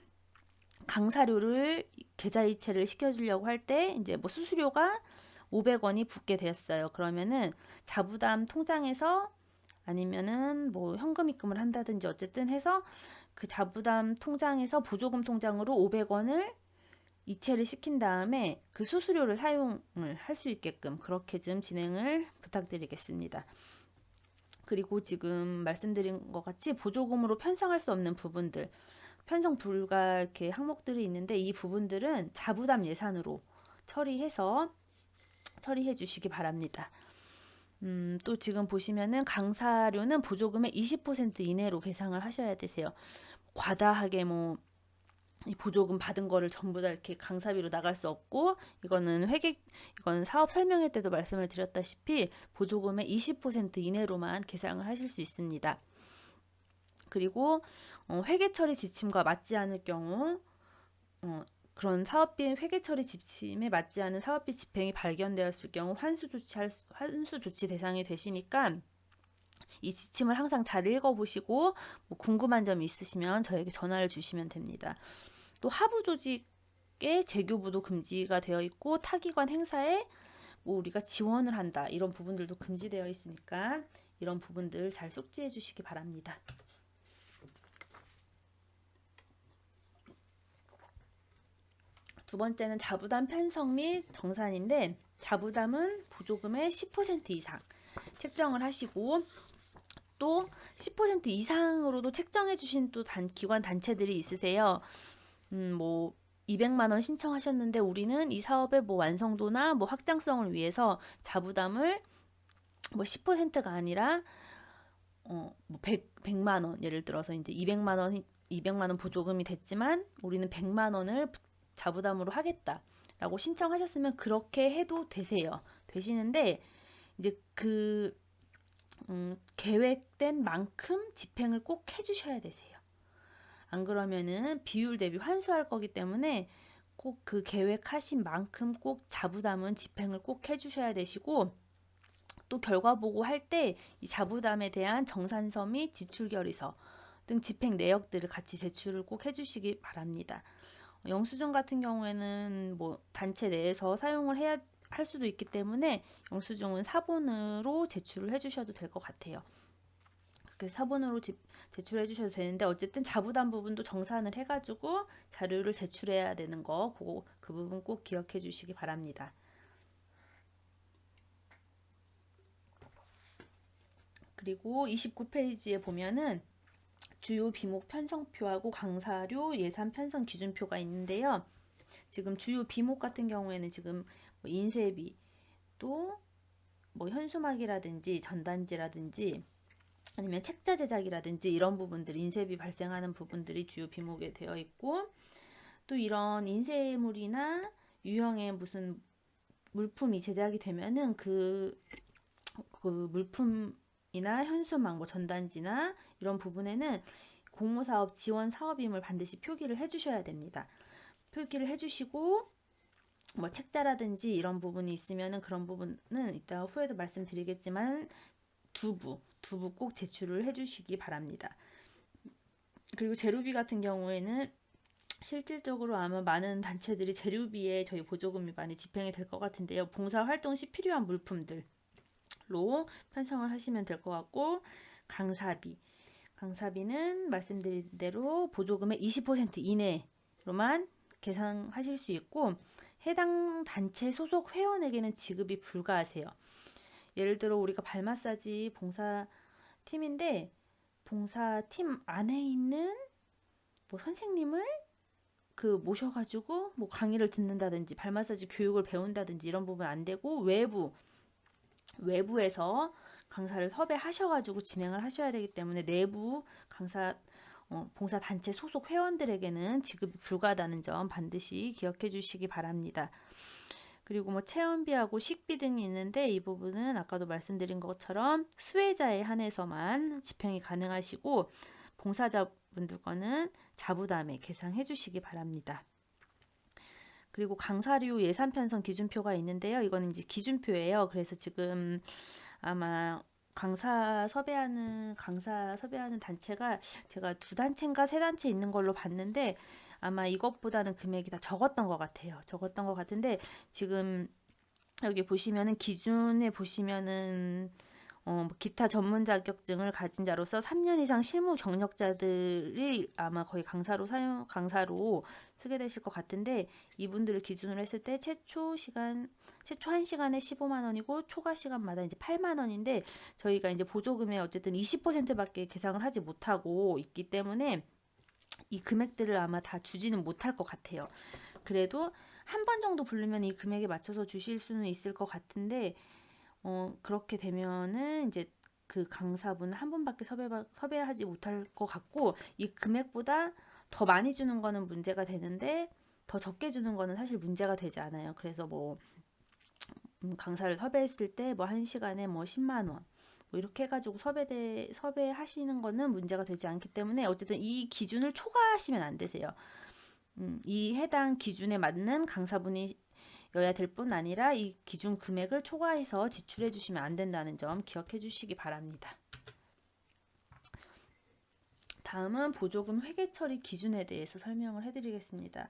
강사료를 계좌 이체를 시켜주려고 할 때 이제 뭐 수수료가 500원이 붙게 되었어요. 그러면은 자부담 통장에서 아니면은 뭐 현금 입금을 한다든지 어쨌든 해서 그 자부담 통장에서 보조금 통장으로 500원을 이체를 시킨 다음에 그 수수료를 사용을 할 수 있게끔 그렇게 좀 진행을 부탁드리겠습니다. 그리고 지금 말씀드린 것 같이 보조금으로 편성할 수 없는 부분들, 편성 불가 이렇게 항목들이 있는데 이 부분들은 자부담 예산으로 처리해 주시기 바랍니다. 또 지금 보시면은 강사료는 보조금의 20% 이내로 계상을 하셔야 되세요. 과다하게 뭐 이 보조금 받은 거를 전부 다 이렇게 강사비로 나갈 수 없고 이거는 사업 설명회 때도 말씀을 드렸다시피 보조금의 20% 이내로만 계상을 하실 수 있습니다. 그리고 회계 처리 지침과 맞지 않을 경우 그런 사업비 회계 처리 지침에 맞지 않은 사업비 집행이 발견되었을 경우 환수 조치 대상이 되시니까 이 지침을 항상 잘 읽어보시고 뭐 궁금한 점이 있으시면 저에게 전화를 주시면 됩니다. 또 하부 조직의 재교부도 금지가 되어 있고 타기관 행사에 뭐 우리가 지원을 한다 이런 부분들도 금지되어 있으니까 이런 부분들 잘 숙지해 주시기 바랍니다. 두 번째는 자부담 편성 및 정산인데 자부담은 보조금의 10% 이상 책정을 하시고 또 10% 이상으로도 책정해 주신 또 기관 단체들이 있으세요. 뭐 200만 원 신청하셨는데 우리는 이 사업의 뭐 완성도나 뭐 확장성을 위해서 자부담을 뭐 10%가 아니라 뭐 100만 원 예를 들어서 이제 200만 원 보조금이 됐지만 우리는 100만 원을 자부담으로 하겠다라고 신청하셨으면 그렇게 해도 되시는데 이제 그 계획된 만큼 집행을 꼭 해주셔야 되세요. 안 그러면은 비율 대비 환수할 거기 때문에 꼭 그 계획하신 만큼 꼭 자부담은 집행을 꼭 해주셔야 되시고 또 결과 보고할 때 이 자부담에 대한 정산서 및 지출결의서 등 집행 내역들을 같이 제출을 꼭 해주시기 바랍니다. 영수증 같은 경우에는 뭐 단체 내에서 사용을 할 수도 있기 때문에 영수증은 사본으로 제출을 해주셔도 될 것 같아요. 그렇게 사본으로 제출해 주셔도 되는데 어쨌든 자부담 부분도 정산을 해가지고 자료를 제출해야 되는 거 그 부분 꼭 기억해 주시기 바랍니다. 그리고 29페이지에 보면은 주요 비목 편성표하고 강사료 예산 편성 기준표가 있는데요. 지금 주요 비목 같은 경우에는 지금 뭐 인쇄비 또 뭐 현수막이라든지 전단지라든지 아니면 책자 제작이라든지 이런 부분들 인쇄비 발생하는 부분들이 주요 비목에 되어 있고 또 이런 인쇄물이나 유형의 무슨 물품이 제작이 되면은 그 물품이나 현수막 뭐 전단지나 이런 부분에는 공모사업 지원 사업임을 반드시 표기를 해주셔야 됩니다. 표기를 해주시고 뭐 책자라든지 이런 부분이 있으면은 그런 부분은 이따 후에도 말씀드리겠지만 두부 꼭 제출을 해주시기 바랍니다. 그리고 재료비 같은 경우에는 실질적으로 아마 많은 단체들이 재료비에 저희 보조금이 많이 집행이 될 것 같은데요. 봉사활동 시 필요한 물품들로 편성을 하시면 될 것 같고 강사비는 말씀드린 대로 보조금의 20% 이내로만 계산하실 수 있고 해당 단체 소속 회원에게는 지급이 불가하세요. 예를 들어 우리가 발 마사지 봉사팀인데 봉사팀 안에 있는 뭐 선생님을 모셔가지고 뭐 강의를 듣는다든지 발 마사지 교육을 배운다든지 이런 부분 안 되고 외부에서 강사를 섭외하셔가지고 진행을 하셔야 되기 때문에 내부 봉사 단체 소속 회원들에게는 지급이 불가하다는 점 반드시 기억해 주시기 바랍니다. 그리고 뭐 체험비하고 식비 등이 있는데 이 부분은 아까도 말씀드린 것처럼 수혜자에 한해서만 집행이 가능하시고 봉사자분들 거는 자부담에 계상해 주시기 바랍니다. 그리고 강사료 예산 편성 기준표가 있는데요. 이거는 이제 기준표예요. 그래서 지금 아마 강사 섭외하는 단체가 제가 2단체인가 3단체 있는 걸로 봤는데 아마 이것보다는 금액이 다 적었던 것 같아요. 적었던 것 같은데 지금 여기 보시면은 기준에 보시면은 기타 전문 자격증을 가진 자로서 3년 이상 실무 경력자들이 아마 거의 강사로 쓰게 되실 것 같은데 이분들을 기준으로 했을 때 최초 1시간에 15만 원이고 초과 시간마다 이제 8만 원인데 저희가 이제 보조금에 어쨌든 20%밖에 계상을 하지 못하고 있기 때문에 이 금액들을 아마 다 주지는 못할 것 같아요. 그래도 한 번 정도 부르면 이 금액에 맞춰서 주실 수는 있을 것 같은데 그렇게 되면은 이제 그 강사분 한 분밖에 섭외하지 못할 것 같고 이 금액보다 더 많이 주는 거는 문제가 되는데 더 적게 주는 거는 사실 문제가 되지 않아요. 그래서 뭐 강사를 섭외했을 때 뭐 1시간에 뭐 10만 원 뭐 이렇게 해가지고 섭외하시는 거는 문제가 되지 않기 때문에 어쨌든 이 기준을 초과하시면 안 되세요. 이 해당 기준에 맞는 강사분이 여야 될 뿐 아니라 이 기준 금액을 초과해서 지출해 주시면 안 된다는 점 기억해 주시기 바랍니다. 다음은 보조금 회계 처리 기준에 대해서 설명을 해드리겠습니다.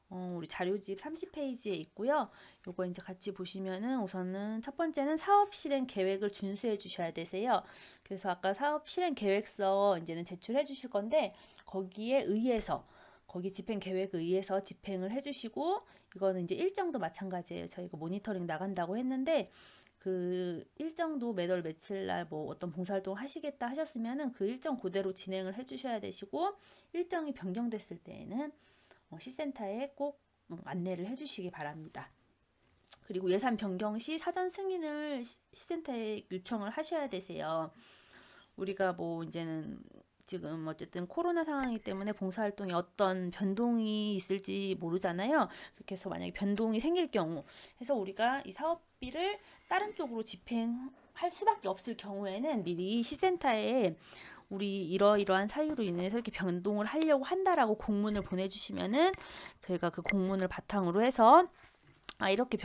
우리 자료집 30페이지에 있고요. 요거 이제 같이 보시면은 우선은 첫 번째는 사업 실행 계획을 준수해 주셔야 되세요. 그래서 아까 사업 실행 계획서 이제는 제출해 주실 건데 거기에 의해서 거기 집행 계획에 의해서 집행을 해주시고 이거는 이제 일정도 마찬가지예요. 저희가 모니터링 나간다고 했는데 그 일정도 몇 월 며칠 날 뭐 어떤 봉사활동 하시겠다 하셨으면은 그 일정 그대로 진행을 해주셔야 되시고 일정이 변경됐을 때에는 시센터에 꼭 안내를 해주시기 바랍니다. 그리고 예산 변경 시 사전 승인을 시센터에 요청을 하셔야 되세요. 우리가 뭐 이제는 지금 어쨌든 코로나 상황이기 때문에 봉사활동에 어떤 변동이 있을지 모르잖아요. 그렇게 해서 만약에 변동이 생길 경우 해서 우리가 이 사업비를 다른 쪽으로 집행할 수밖에 없을 경우에는 미리 시센터에 우리 이러이러한 사유로 인해서 이렇게 변동을 하려고 한다라고 공문을 보내주시면은 저희가 그 공문을 바탕으로 해서 이렇게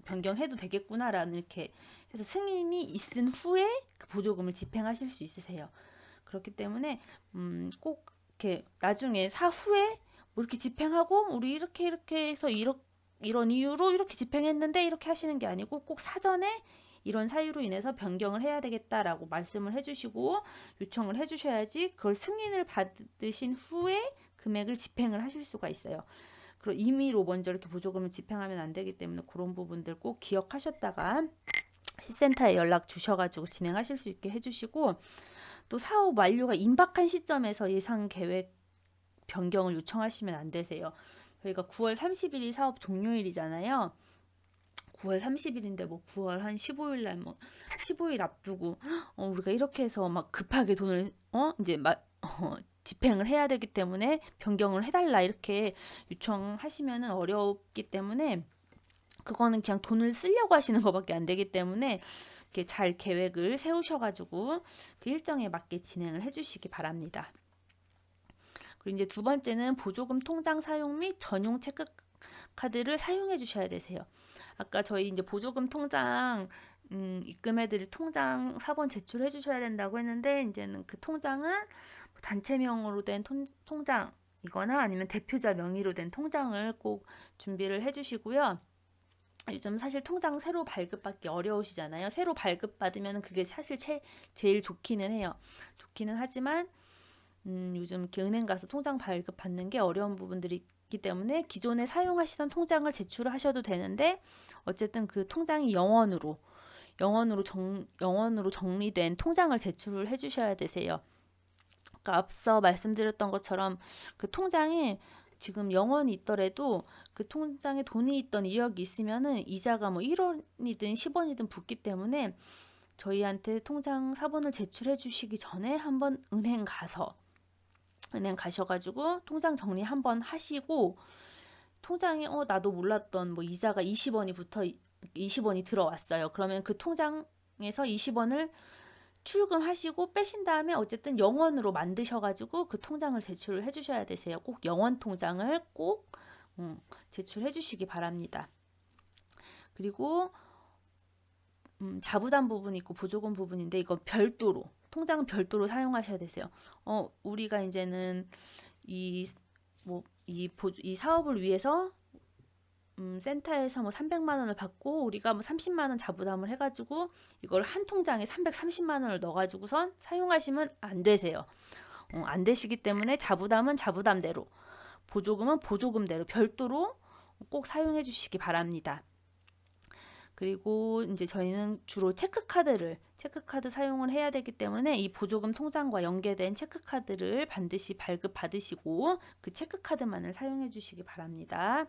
변경해도 되겠구나라는 이렇게 해서 승인이 있은 후에 그 보조금을 집행하실 수 있으세요. 그렇기 때문에 꼭 이렇게 나중에 사후에 뭐 이렇게 집행하고 우리 이렇게 해서 이런 이유로 이렇게 집행했는데 이렇게 하시는 게 아니고 꼭 사전에 이런 사유로 인해서 변경을 해야 되겠다라고 말씀을 해주시고 요청을 해주셔야지 그걸 승인을 받으신 후에 금액을 집행을 하실 수가 있어요. 그리고 임의로 먼저 이렇게 보조금을 집행하면 안 되기 때문에 그런 부분들 꼭 기억하셨다가 시센터에 연락 주셔가지고 진행하실 수 있게 해주시고 또 사업 완료가 임박한 시점에서 예상 계획 변경을 요청하시면 안 되세요. 저희가 9월 30일이 사업 종료일이잖아요. 9월 30일인데 뭐 9월 한 15일 날 뭐 15일 앞두고 우리가 이렇게 해서 막 급하게 돈을 이제 막 집행을 해야 되기 때문에 변경을 해달라 이렇게 요청하시면은 어렵기 때문에 그거는 그냥 돈을 쓰려고 하시는 것밖에 안 되기 때문에 이렇게 잘 계획을 세우셔가지고 그 일정에 맞게 진행을 해주시기 바랍니다. 그리고 이제 두 번째는 보조금 통장 사용 및 전용 체크 카드를 사용해 주셔야 되세요. 아까 저희 이제 보조금 통장 입금해드릴 통장 사본 제출해 주셔야 된다고 했는데 이제는 그 통장은 단체명으로 된 통장이거나 아니면 대표자 명의로 된 통장을 꼭 준비를 해주시고요. 요즘 사실 통장 새로 발급받기 어려우시잖아요. 새로 발급받으면 그게 사실 제일 좋기는 해요. 좋기는 하지만 요즘 이렇게 은행 가서 통장 발급받는 게 어려운 부분들이 있기 때문에 기존에 사용하시던 통장을 제출하셔도 되는데 어쨌든 그 통장이 영원으로 정리된 통장을 제출을 해주셔야 되세요. 그러니까 앞서 말씀드렸던 것처럼 그 통장에 지금 영원히 있더라도 그 통장에 돈이 있던 이력이 있으면은 이자가 뭐 1원이든 10원이든 붙기 때문에 저희한테 통장 사본을 제출해 주시기 전에 한번 은행 가셔가지고 통장 정리 한번 하시고 통장에 나도 몰랐던 뭐 이자가 20원이 들어왔어요. 그러면 그 통장에서 20원을 출금하시고 빼신 다음에 어쨌든 영원으로 만드셔가지고 그 통장을 제출을 해주셔야 되세요. 꼭 영원 통장을 꼭 제출해 주시기 바랍니다. 그리고 자부담 부분이 있고 보조금 부분인데 이건 별도로 통장은 별도로 사용하셔야 되세요. 우리가 이제는 이 사업을 위해서 센터에서 뭐 300만 원을 받고 우리가 뭐 30만 원 자부담을 해가지고 이걸 한 통장에 330만 원을 넣어가지고선 사용하시면 안 되세요. 안 되시기 때문에 자부담은 자부담대로, 보조금은 보조금대로 별도로 꼭 사용해 주시기 바랍니다. 그리고 이제 저희는 주로 체크카드 사용을 해야 되기 때문에 이 보조금 통장과 연계된 체크카드를 반드시 발급받으시고 그 체크카드만을 사용해 주시기 바랍니다.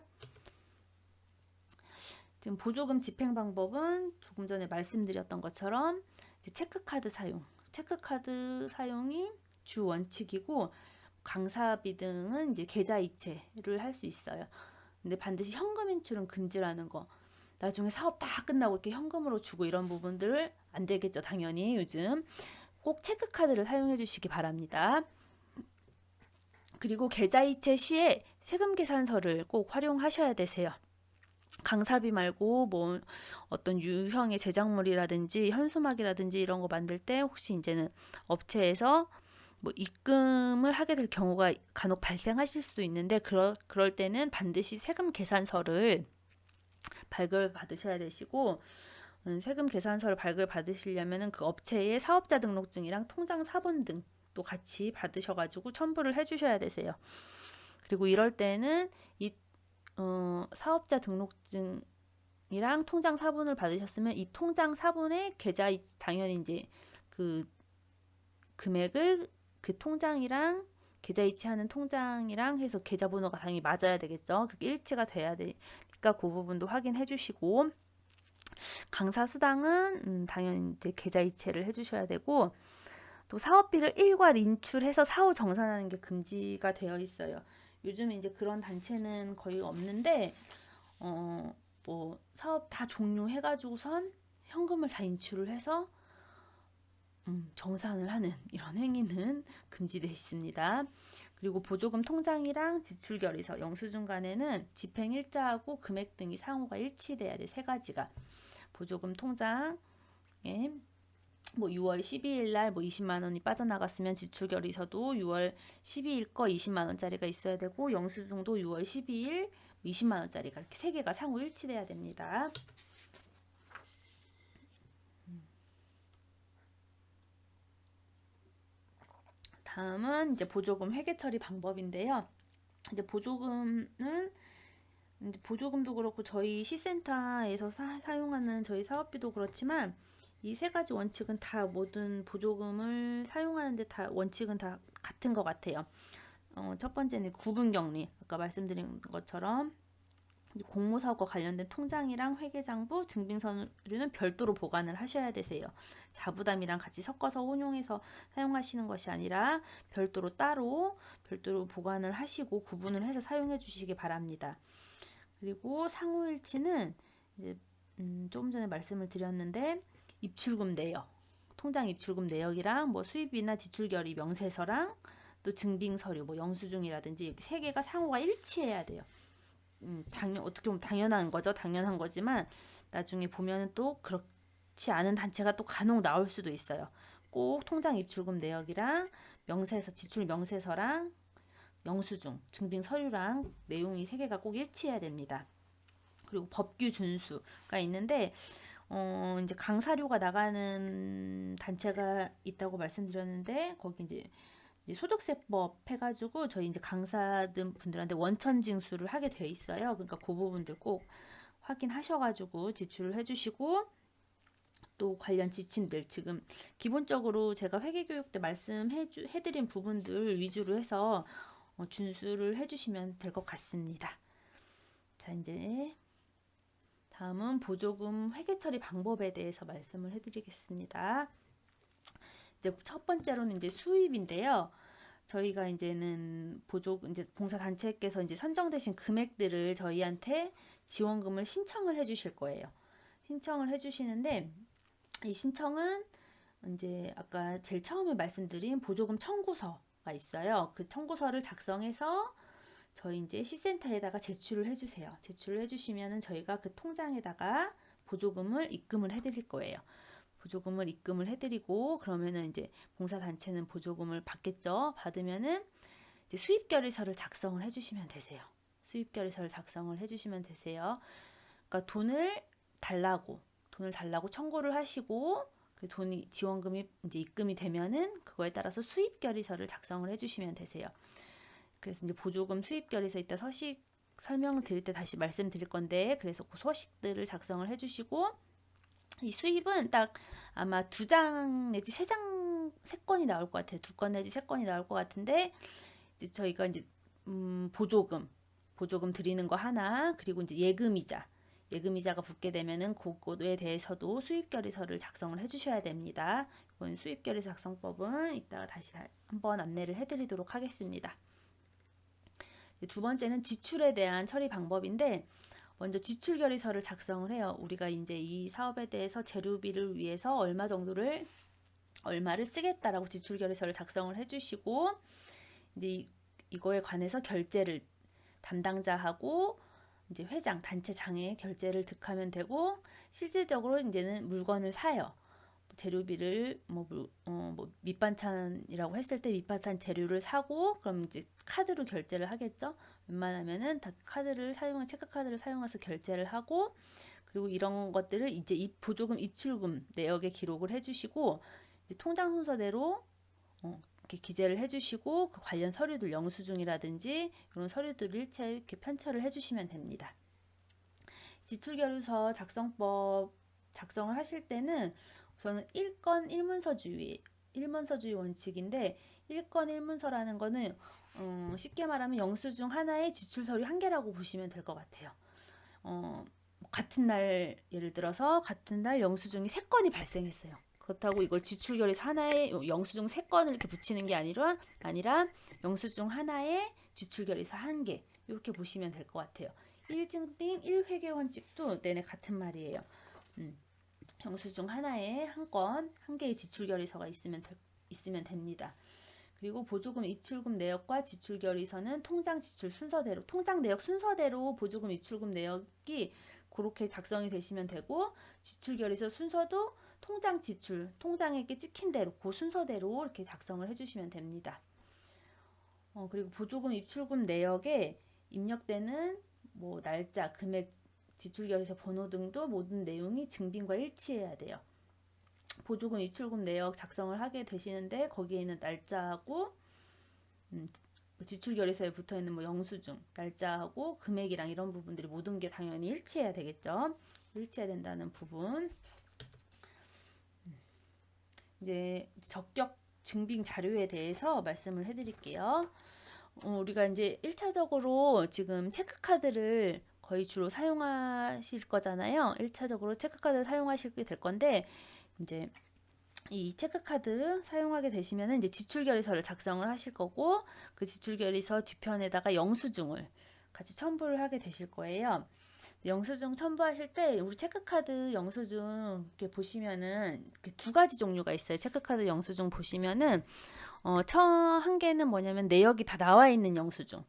지금 보조금 집행 방법은 조금 전에 말씀드렸던 것처럼 체크카드 사용이 주 원칙이고 강사비 등은 이제 계좌 이체를 할 수 있어요. 근데 반드시 현금 인출은 금지라는 거. 나중에 사업 다 끝나고 이렇게 현금으로 주고 이런 부분들을 안 되겠죠. 당연히 요즘 꼭 체크카드를 사용해 주시기 바랍니다. 그리고 계좌 이체 시에 세금 계산서를 꼭 활용하셔야 되세요. 강사비 말고 뭐 어떤 유형의 제작물이라든지 현수막이라든지 이런 거 만들 때 혹시 이제는 업체에서 뭐 입금을 하게 될 경우가 간혹 발생하실 수도 있는데 그럴 때는 반드시 세금 계산서를 발급을 받으셔야 되시고 세금 계산서를 발급을 받으시려면은 그 업체의 사업자 등록증이랑 통장 사본 등도 같이 받으셔가지고 첨부를 해주셔야 되세요. 그리고 이럴 때는 이 사업자 등록증이랑 통장 사본을 받으셨으면 이 통장 사본에 계좌 당연히 이제 그 금액을 그 통장이랑 계좌 이체하는 통장이랑 해서 계좌번호가 당연히 맞아야 되겠죠. 그렇게 일치가 돼야 되니까 그 부분도 확인해 주시고 강사 수당은 당연히 이제 계좌 이체를 해주셔야 되고 또 사업비를 일괄 인출해서 사후 정산하는 게 금지가 되어 있어요. 요즘 이제 그런 단체는 거의 없는데 뭐 사업 다 종료해가지고선 현금을 다 인출을 해서 정산을 하는 이런 행위는 금지되어 있습니다. 그리고 보조금 통장이랑 지출결의서, 영수증 간에는 집행일자하고 금액 등이 상호가 일치돼야 돼. 세 가지가. 보조금 통장에 뭐 6월 12일 날 뭐 20만 원이 빠져나갔으면 지출결의서도 6월 12일 거 20만 원짜리가 있어야 되고 영수증도 6월 12일 20만 원짜리가 이렇게 세 개가 상호 일치돼야 됩니다. 다음은 이제 보조금 회계 처리 방법인데요. 이제 보조금도 그렇고 저희 시센터에서 사용하는 저희 사업비도 그렇지만 이 세 가지 원칙은 다 모든 보조금을 사용하는데 다 원칙은 다 같은 것 같아요. 첫 번째는 구분격리. 아까 말씀드린 것처럼 공모사업과 관련된 통장이랑 회계장부, 증빙서류는 별도로 보관을 하셔야 되세요. 자부담이랑 같이 섞어서 혼용해서 사용하시는 것이 아니라 별도로 보관을 하시고 구분을 해서 사용해 주시기 바랍니다. 그리고 상호일치는 이제 조금 전에 말씀을 드렸는데 입출금 내역, 통장 입출금 내역이랑 뭐 수입이나 지출 결의 명세서랑 또 증빙 서류, 뭐 영수증이라든지 세 개가 상호가 일치해야 돼요. 어떻게 보면 당연한 거죠. 당연한 거지만 나중에 보면은 또 그렇지 않은 단체가 또 간혹 나올 수도 있어요. 꼭 통장 입출금 내역이랑 명세서, 지출 명세서랑 영수증, 증빙 서류랑 내용이 세 개가 꼭 일치해야 됩니다. 그리고 법규 준수가 있는데 이제 강사료가 나가는 단체가 있다고 말씀드렸는데 거기 이제 소득세법 해가지고 저희 이제 강사들 분들한테 원천 징수를 하게 돼 있어요. 그러니까 그 부분들 꼭 확인하셔가지고 지출을 해주시고 또 관련 지침들 지금 기본적으로 제가 회계교육 때 말씀해드린 부분들 위주로 해서 준수를 해주시면 될 것 같습니다. 자, 이제 다음은 보조금 회계 처리 방법에 대해서 말씀을 해드리겠습니다. 이제 첫 번째로는 이제 수입인데요. 저희가 이제는 이제 봉사단체께서 이제 선정되신 금액들을 저희한테 지원금을 신청을 해주실 거예요. 신청을 해주시는데 이 신청은 이제 아까 제일 처음에 말씀드린 보조금 청구서가 있어요. 그 청구서를 작성해서 저희 이제 시센터에다가 제출을 해주세요. 제출을 해주시면은 저희가 그 통장에다가 보조금을 입금을 해드릴 거예요. 보조금을 입금을 해드리고 그러면은 이제 봉사단체는 보조금을 받겠죠. 받으면은 이제 수입결의서를 작성을 해주시면 되세요. 수입결의서를 작성을 해주시면 되세요. 그러니까 돈을 달라고 청구를 하시고 그 돈이 지원금이 이제 입금이 되면은 그거에 따라서 수입결의서를 작성을 해주시면 되세요. 그래서 이제 보조금 수입결의서 이따 서식 설명을 드릴 때 다시 말씀드릴 건데 그래서 그 서식들을 작성을 해주시고 이 수입은 딱 아마 2장 내지 3건이 나올 것 같아요. 2건 내지 3건이 나올 것 같은데 이제 저희가 이제 보조금 드리는 거 하나 그리고 이제 예금이자가 붙게 되면은 그거에 대해서도 수입결의서를 작성을 해주셔야 됩니다. 이번 수입결의 작성법은 이따가 다시 한번 안내를 해드리도록 하겠습니다. 두 번째는 지출에 대한 처리 방법인데 먼저 지출결의서를 작성을 해요. 우리가 이제 이 사업에 대해서 재료비를 위해서 얼마를 쓰겠다라고 지출결의서를 작성을 해주시고 이제 이거에 관해서 결제를 담당자하고 이제 단체장에 결제를 득하면 되고 실질적으로 이제는 물건을 사요. 재료비를 밑반찬이라고 했을 때 밑반찬 재료를 사고 그럼 이제 카드로 결제를 하겠죠. 웬만하면은 다 체크카드를 사용해서 결제를 하고 그리고 이런 것들을 이제 보조금 입출금 내역에 기록을 해주시고 이제 통장 순서대로 이렇게 기재를 해주시고 그 관련 서류들 영수증이라든지 이런 서류들을 일체 이렇게 편철을 해주시면 됩니다. 지출결의서 작성법 작성을 하실 때는 우선은 1건 1문서주의 원칙인데 1건 1문서라는 거는 쉽게 말하면 영수증 하나에 지출서류 한 개라고 보시면 될 것 같아요. 같은 날 예를 들어서 같은 날 영수증이 3건이 발생했어요. 그렇다고 이걸 지출결의서 하나에 영수증 3건을 이렇게 붙이는 게 아니라 영수증 하나에 지출결의서 1개 이렇게 보시면 될 것 같아요. 1증빙 1회계 원칙도 내내 같은 말이에요. 영수증 하나에 한 개의 지출결의서가 있으면 됩니다. 그리고 보조금 입출금 내역과 지출결의서는 통장 내역 순서대로 보조금 입출금 내역이 그렇게 작성이 되시면 되고 지출결의서 순서도 통장에게 찍힌 대로 그 순서대로 이렇게 작성을 해주시면 됩니다. 그리고 보조금 입출금 내역에 입력되는 뭐 날짜, 금액, 지출결의서 번호 등도 모든 내용이 증빙과 일치해야 돼요. 보조금 입출금 내역 작성을 하게 되시는데 거기에 있는 날짜하고 지출결의서에 붙어있는 뭐 영수증, 날짜하고 금액이랑 이런 부분들이 모든 게 당연히 일치해야 되겠죠. 일치해야 된다는 부분. 이제 적격 증빙 자료에 대해서 말씀을 해드릴게요. 우리가 이제 1차적으로 지금 체크카드를 거의 주로 사용하실 거잖아요. 1차적으로 체크카드를 사용하시게 될 건데, 이제 이 체크카드 사용하게 되시면은 이제 지출결의서를 작성을 하실 거고, 그 지출결의서 뒤편에다가 영수증을 같이 첨부를 하게 되실 거예요. 영수증 첨부하실 때 우리 체크카드 영수증 이렇게 보시면은 이렇게 두 가지 종류가 있어요. 체크카드 영수증 보시면은 한 개는 뭐냐면 내역이 다 나와 있는 영수증.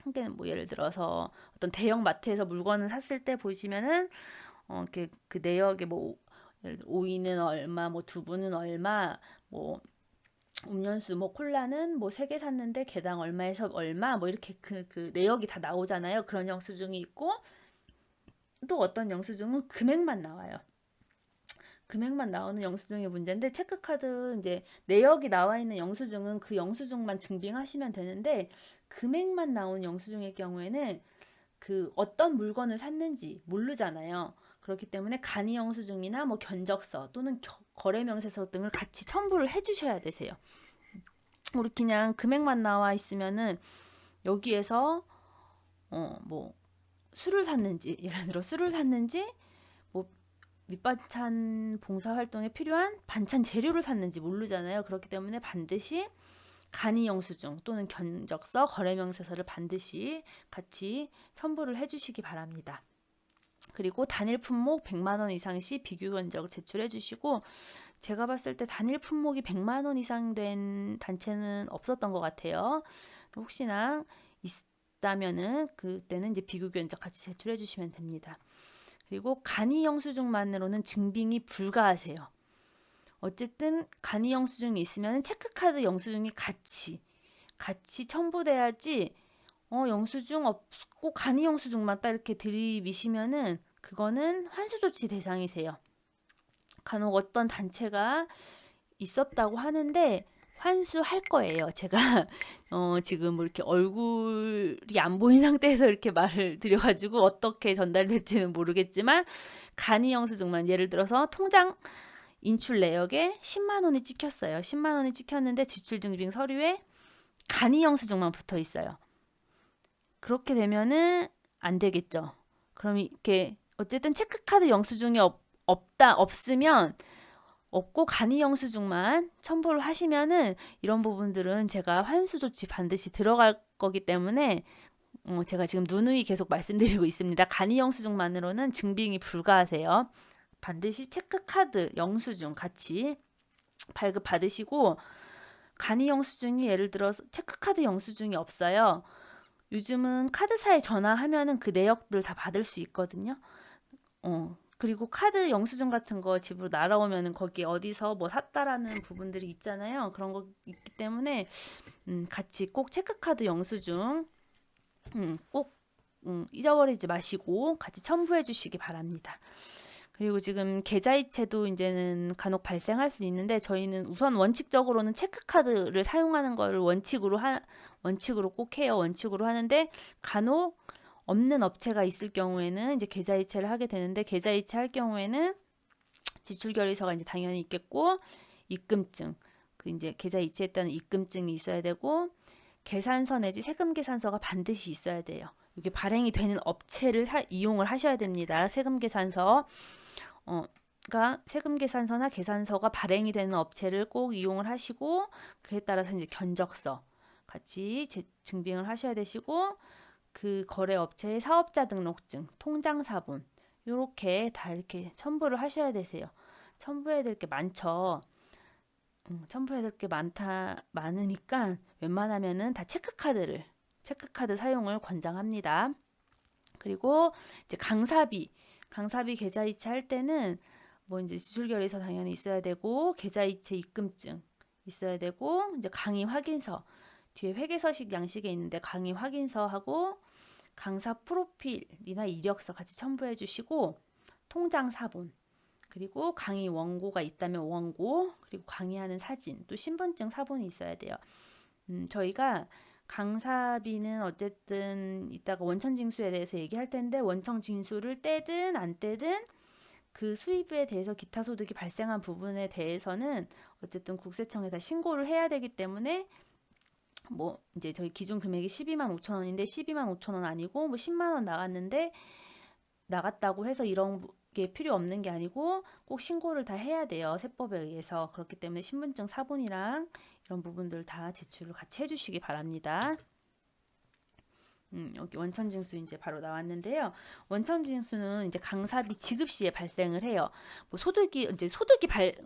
한 개는 뭐 예를 들어서 어떤 대형 마트에서 물건을 샀을 때 보시면은 이렇게 그 내역에 뭐 예를 들어 오이는 얼마, 뭐 두부는 얼마, 뭐 음료수 뭐 콜라는 뭐 3개 샀는데 개당 얼마에서 얼마 뭐 이렇게 그 내역이 다 나오잖아요. 그런 영수증이 있고 또 어떤 영수증은 금액만 나와요. 금액만 나오는 영수증이 문제인데 체크카드 이제 내역이 나와 있는 영수증은 그 영수증만 증빙하시면 되는데 금액만 나온 영수증의 경우에는 그 어떤 물건을 샀는지 모르잖아요. 그렇기 때문에 간이 영수증이나 뭐 견적서 또는 거래 명세서 등을 같이 첨부를 해주셔야 되세요. 우리 그냥 금액만 나와 있으면은 여기에서 뭐 술을 샀는지 예를 들어 술을 샀는지 뭐 밑반찬 봉사활동에 필요한 반찬 재료를 샀는지 모르잖아요. 그렇기 때문에 반드시 간이 영수증 또는 견적서, 거래명세서를 반드시 같이 첨부를 해주시기 바랍니다. 그리고 단일 품목 100만 원 이상 시 비교 견적을 제출해 주시고 제가 봤을 때 단일 품목이 100만 원 이상 된 단체는 없었던 것 같아요. 혹시나 있다면은 그때는 이제 비교 견적 같이 제출해 주시면 됩니다. 그리고 간이 영수증만으로는 증빙이 불가하세요. 어쨌든 간이 영수증이 있으면 체크카드 영수증이 같이 첨부돼야지 영수증 없고 간이 영수증만 딱 이렇게 들이미시면은 그거는 환수조치 대상이세요. 간혹 어떤 단체가 있었다고 하는데 환수할 거예요. 제가 지금 뭐 이렇게 얼굴이 안 보인 상태에서 이렇게 말을 드려가지고 어떻게 전달될지는 모르겠지만 간이 영수증만 예를 들어서 통장 인출 내역에 10만 원이 찍혔어요. 10만 원이 찍혔는데 지출증빙 서류에 간이 영수증만 붙어 있어요. 그렇게 되면은 안 되겠죠. 그럼 이렇게 어쨌든 체크카드 영수증이 없으면 없고 간이 영수증만 첨부를 하시면은 이런 부분들은 제가 환수 조치 반드시 들어갈 거기 때문에 제가 지금 누누이 계속 말씀드리고 있습니다. 간이 영수증만으로는 증빙이 불가하세요. 반드시 체크카드 영수증 같이 발급 받으시고 간이 영수증이 예를 들어서 체크카드 영수증이 없어요. 요즘은 카드사에 전화하면은 그 내역들 다 받을 수 있거든요. 그리고 카드 영수증 같은 거 집으로 날아오면은 거기 어디서 뭐 샀다라는 부분들이 있잖아요. 그런 거 있기 때문에 같이 꼭 체크카드 영수증 꼭 잊어버리지 마시고 같이 첨부해 주시기 바랍니다. 그리고 지금 계좌이체도 이제는 간혹 발생할 수 있는데 저희는 우선 원칙적으로는 체크카드를 사용하는 거를 원칙으로 꼭 해요. 원칙으로 하는데 간혹 없는 업체가 있을 경우에는 이제 계좌이체를 하게 되는데 계좌이체 할 경우에는 지출결의서가 이제 당연히 있겠고 입금증 그 이제 계좌 이체했다는 입금증이 있어야 되고 계산서 내지 세금 계산서가 반드시 있어야 돼요. 이게 발행이 되는 업체를 이용을 하셔야 됩니다. 세금 계산서 세금 계산서나 계산서가 발행이 되는 업체를 꼭 이용을 하시고 그에 따라서 이제 견적서 같이 증빙을 하셔야 되시고 그 거래 업체의 사업자 등록증, 통장 사본 요렇게 다 이렇게 첨부를 하셔야 되세요. 첨부해야 될 게 많죠. 첨부해야 될 게 많으니까 웬만하면은 다 체크카드 사용을 권장합니다. 그리고 이제 강사비 계좌이체 할 때는 뭐 이제 지출결의서 당연히 있어야 되고 계좌이체 입금증 있어야 되고 이제 강의 확인서 뒤에 회계서식 양식에 있는데 강의 확인서하고 강사 프로필이나 이력서 같이 첨부해 주시고 통장 사본 그리고 강의 원고가 있다면 원고 그리고 강의하는 사진 또 신분증 사본이 있어야 돼요. 저희가 강사비는 어쨌든 이따가 원천 징수에 대해서 얘기할 텐데 원천 징수를 떼든 안 떼든 그 수입에 대해서 기타 소득이 발생한 부분에 대해서는 어쨌든 국세청에다 신고를 해야 되기 때문에 뭐 이제 저희 기준 금액이 12만 5천 원인데 12만 5천 원 아니고 뭐 10만 원 나갔는데 나갔다고 해서 이런 게 필요 없는 게 아니고 꼭 신고를 다 해야 돼요. 세법에 의해서. 그렇기 때문에 신분증 사본이랑 이런 부분들 다 제출을 같이 해주시기 바랍니다. 여기 원천징수 이제 바로 나왔는데요. 원천징수는 이제 강사비 지급 시에 발생을 해요. 뭐 소득이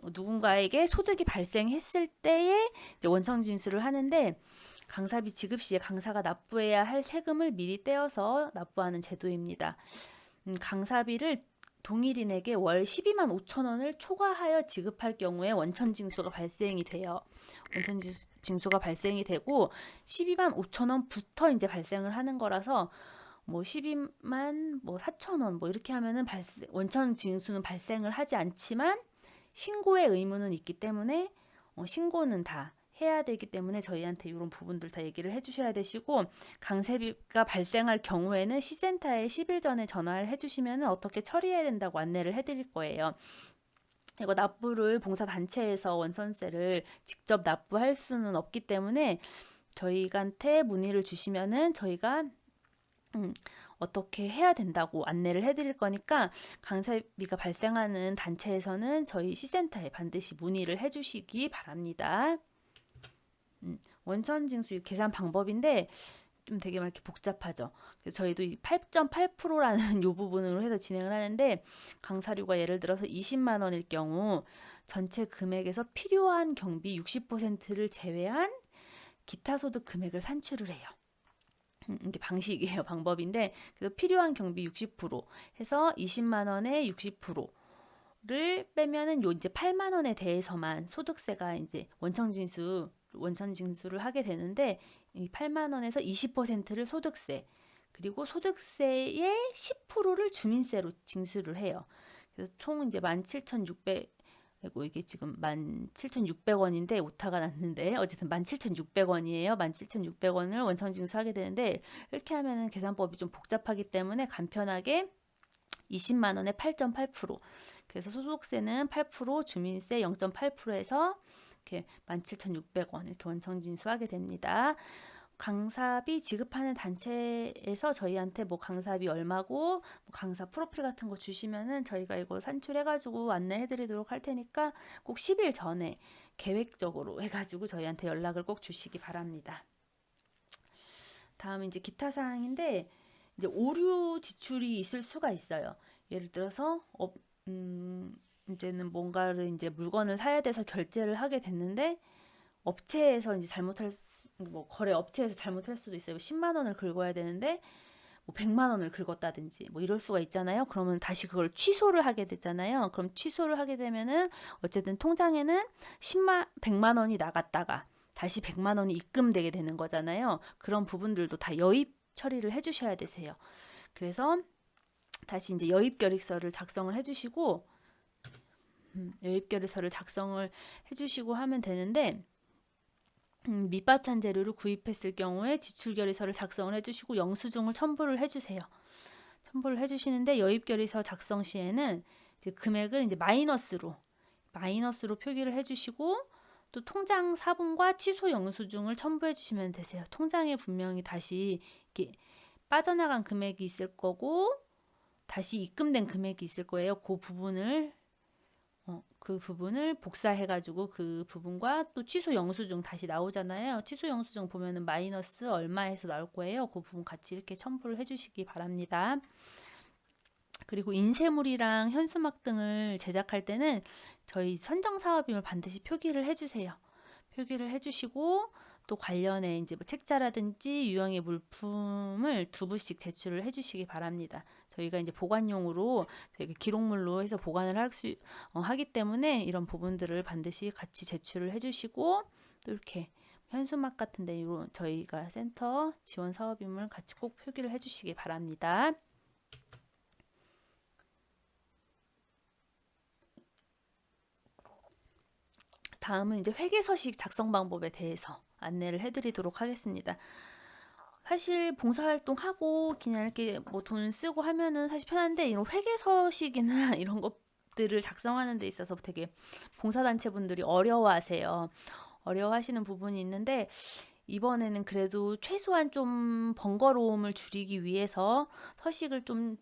누군가에게 소득이 발생했을 때에 이제 원천징수를 하는데 강사비 지급 시에 강사가 납부해야 할 세금을 미리 떼어서 납부하는 제도입니다. 강사비를 동일인에게 월 12만 5천 원을 초과하여 지급할 경우에 원천징수가 발생이 돼요. 원천징수가 발생이 되고 12만 5천 원부터 이제 발생을 하는 거라서 뭐 12만 뭐 4천 원 뭐 이렇게 하면은 원천징수는 발생을 하지 않지만 신고의 의무는 있기 때문에 신고는 다 해야 되기 때문에 저희한테 이런 부분들 다 얘기를 해주셔야 되시고 강세비가 발생할 경우에는 시센터에 10일 전에 전화를 해주시면 어떻게 처리해야 된다고 안내를 해드릴 거예요. 이거 납부를 봉사단체에서 원천세를 직접 납부할 수는 없기 때문에 저희한테 문의를 주시면은 저희가 어떻게 해야 된다고 안내를 해드릴 거니까 강세비가 발생하는 단체에서는 저희 시센터에 반드시 문의를 해주시기 바랍니다. 원천징수 계산 방법인데 좀 되게 막 이렇게 복잡하죠. 그래서 저희도 이 8.8%라는 요 부분으로 해서 진행을 하는데 강사료가 예를 들어서 20만 원일 경우 전체 금액에서 필요한 경비 60%를 제외한 기타 소득 금액을 산출을 해요. 이게 방식이에요. 방법인데 그래서 필요한 경비 60% 해서 20만 원에 60%를 빼면은 요 이제 8만 원에 대해서만 소득세가 이제 원천징수를 하게 되는데 이 8만 원에서 20%를 소득세 그리고 소득세의 10%를 주민세로 징수를 해요. 그래서 총 이제 17,600 그리고 이게 지금 17,600원인데 오타가 났는데 어쨌든 17,600원이에요. 17,600원을 원천징수하게 되는데 이렇게 하면은 계산법이 좀 복잡하기 때문에 간편하게 20만 원에 8.8% 그래서 소득세는 8% 주민세 0.8%에서 이렇게 17,600원 이렇게 원천징수하게 됩니다. 강사비 지급하는 단체에서 저희한테 뭐 강사비 얼마고 뭐 강사 프로필 같은 거 주시면은 저희가 이거 산출해가지고 안내해드리도록 할 테니까 꼭 10일 전에 계획적으로 해가지고 저희한테 연락을 꼭 주시기 바랍니다. 다음 이제 기타 사항인데 이제 오류 지출이 있을 수가 있어요. 예를 들어서 이제는 뭔가를 이제 물건을 사야 돼서 결제를 하게 됐는데 업체에서 이제 뭐 거래 업체에서 잘못할 수도 있어요. 10만 원을 긁어야 되는데 뭐 100만 원을 긁었다든지 뭐 이럴 수가 있잖아요. 그러면 다시 그걸 취소를 하게 되잖아요. 그럼 취소를 하게 되면은 어쨌든 통장에는 100만 원이 나갔다가 다시 100만 원이 입금되게 되는 거잖아요. 그런 부분들도 다 여입 처리를 해주셔야 되세요. 그래서 다시 이제 여입 결의서를 작성을 해주시고 여입 결의서를 작성을 해주시고 하면 되는데 밑바찬 재료를 구입했을 경우에 지출 결의서를 작성을 해주시고 영수증을 첨부를 해주세요. 첨부를 해주시는데 여입 결의서 작성 시에는 이제 금액을 이제 마이너스로 표기를 해주시고 또 통장 사본과 취소 영수증을 첨부해 주시면 되세요. 통장에 분명히 다시 이렇게 빠져나간 금액이 있을 거고 다시 입금된 금액이 있을 거예요. 그 부분을 복사해가지고 그 부분과 또 취소 영수증 다시 나오잖아요. 취소 영수증 보면은 마이너스 얼마 해서 나올 거예요. 그 부분 같이 이렇게 첨부를 해주시기 바랍니다. 그리고 인쇄물이랑 현수막 등을 제작할 때는 저희 선정사업임을 반드시 표기를 해주세요. 표기를 해주시고 또 관련해 이제 뭐 책자라든지 유형의 물품을 2부씩 제출을 해주시기 바랍니다. 저희가 이제 보관용으로 저희가 기록물로 해서 보관을 하기 때문에 이런 부분들을 반드시 같이 제출을 해주시고 또 이렇게 현수막 같은 데 저희가 센터 지원 사업임을 같이 꼭 표기를 해주시기 바랍니다. 다음은 이제 회계서식 작성 방법에 대해서 안내를 해드리도록 하겠습니다. 사실 봉사활동하고 그냥 이렇게 뭐 돈 쓰고 하면은 사실 편한데 이런 회계서식이나 이런 거 수입들을 작성하는 데 있어서 되게 봉사단체분들이 어려워하시는 부분이 있는데, 이번에는 그래도 최소한 좀 번거로움을 줄이기 위해서 서식을 좀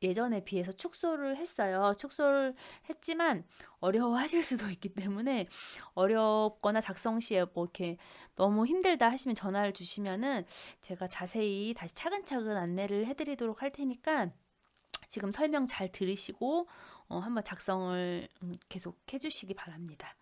예전에 비해서 축소를 했어요. 축소를 했지만 어려워하실 수도 있기 때문에, 어렵거나 작성 시에 뭐 이렇게 너무 힘들다 하시면 전화를 주시면은 제가 자세히 다시 차근차근 안내를 해드리도록 할 테니까, 지금 설명 잘 들으시고 한번 작성을 계속 해주시기 바랍니다.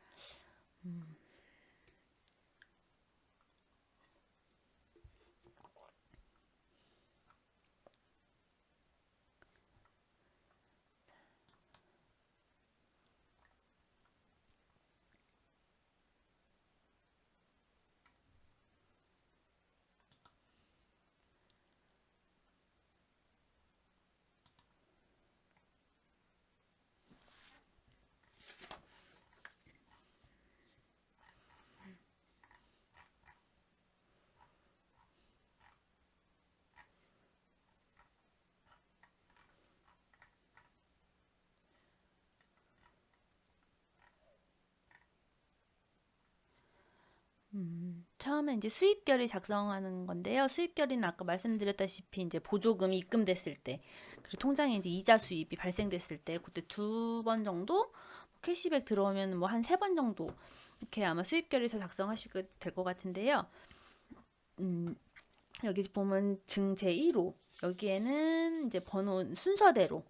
처음에 이제 수입결의 작성하는 건데요. 수입결의는 아까 말씀드렸다시피 이제 보조금이 입금됐을 때, 그리고 통장에 이제 이자 수입이 발생됐을 때, 그때 2번 정도 캐시백 들어오면 뭐 한 3번 정도 이렇게 아마 수입결의서 작성하시게 될 것 같은데요. 여기 보면 증 제1호, 여기에는 이제 번호 순서대로,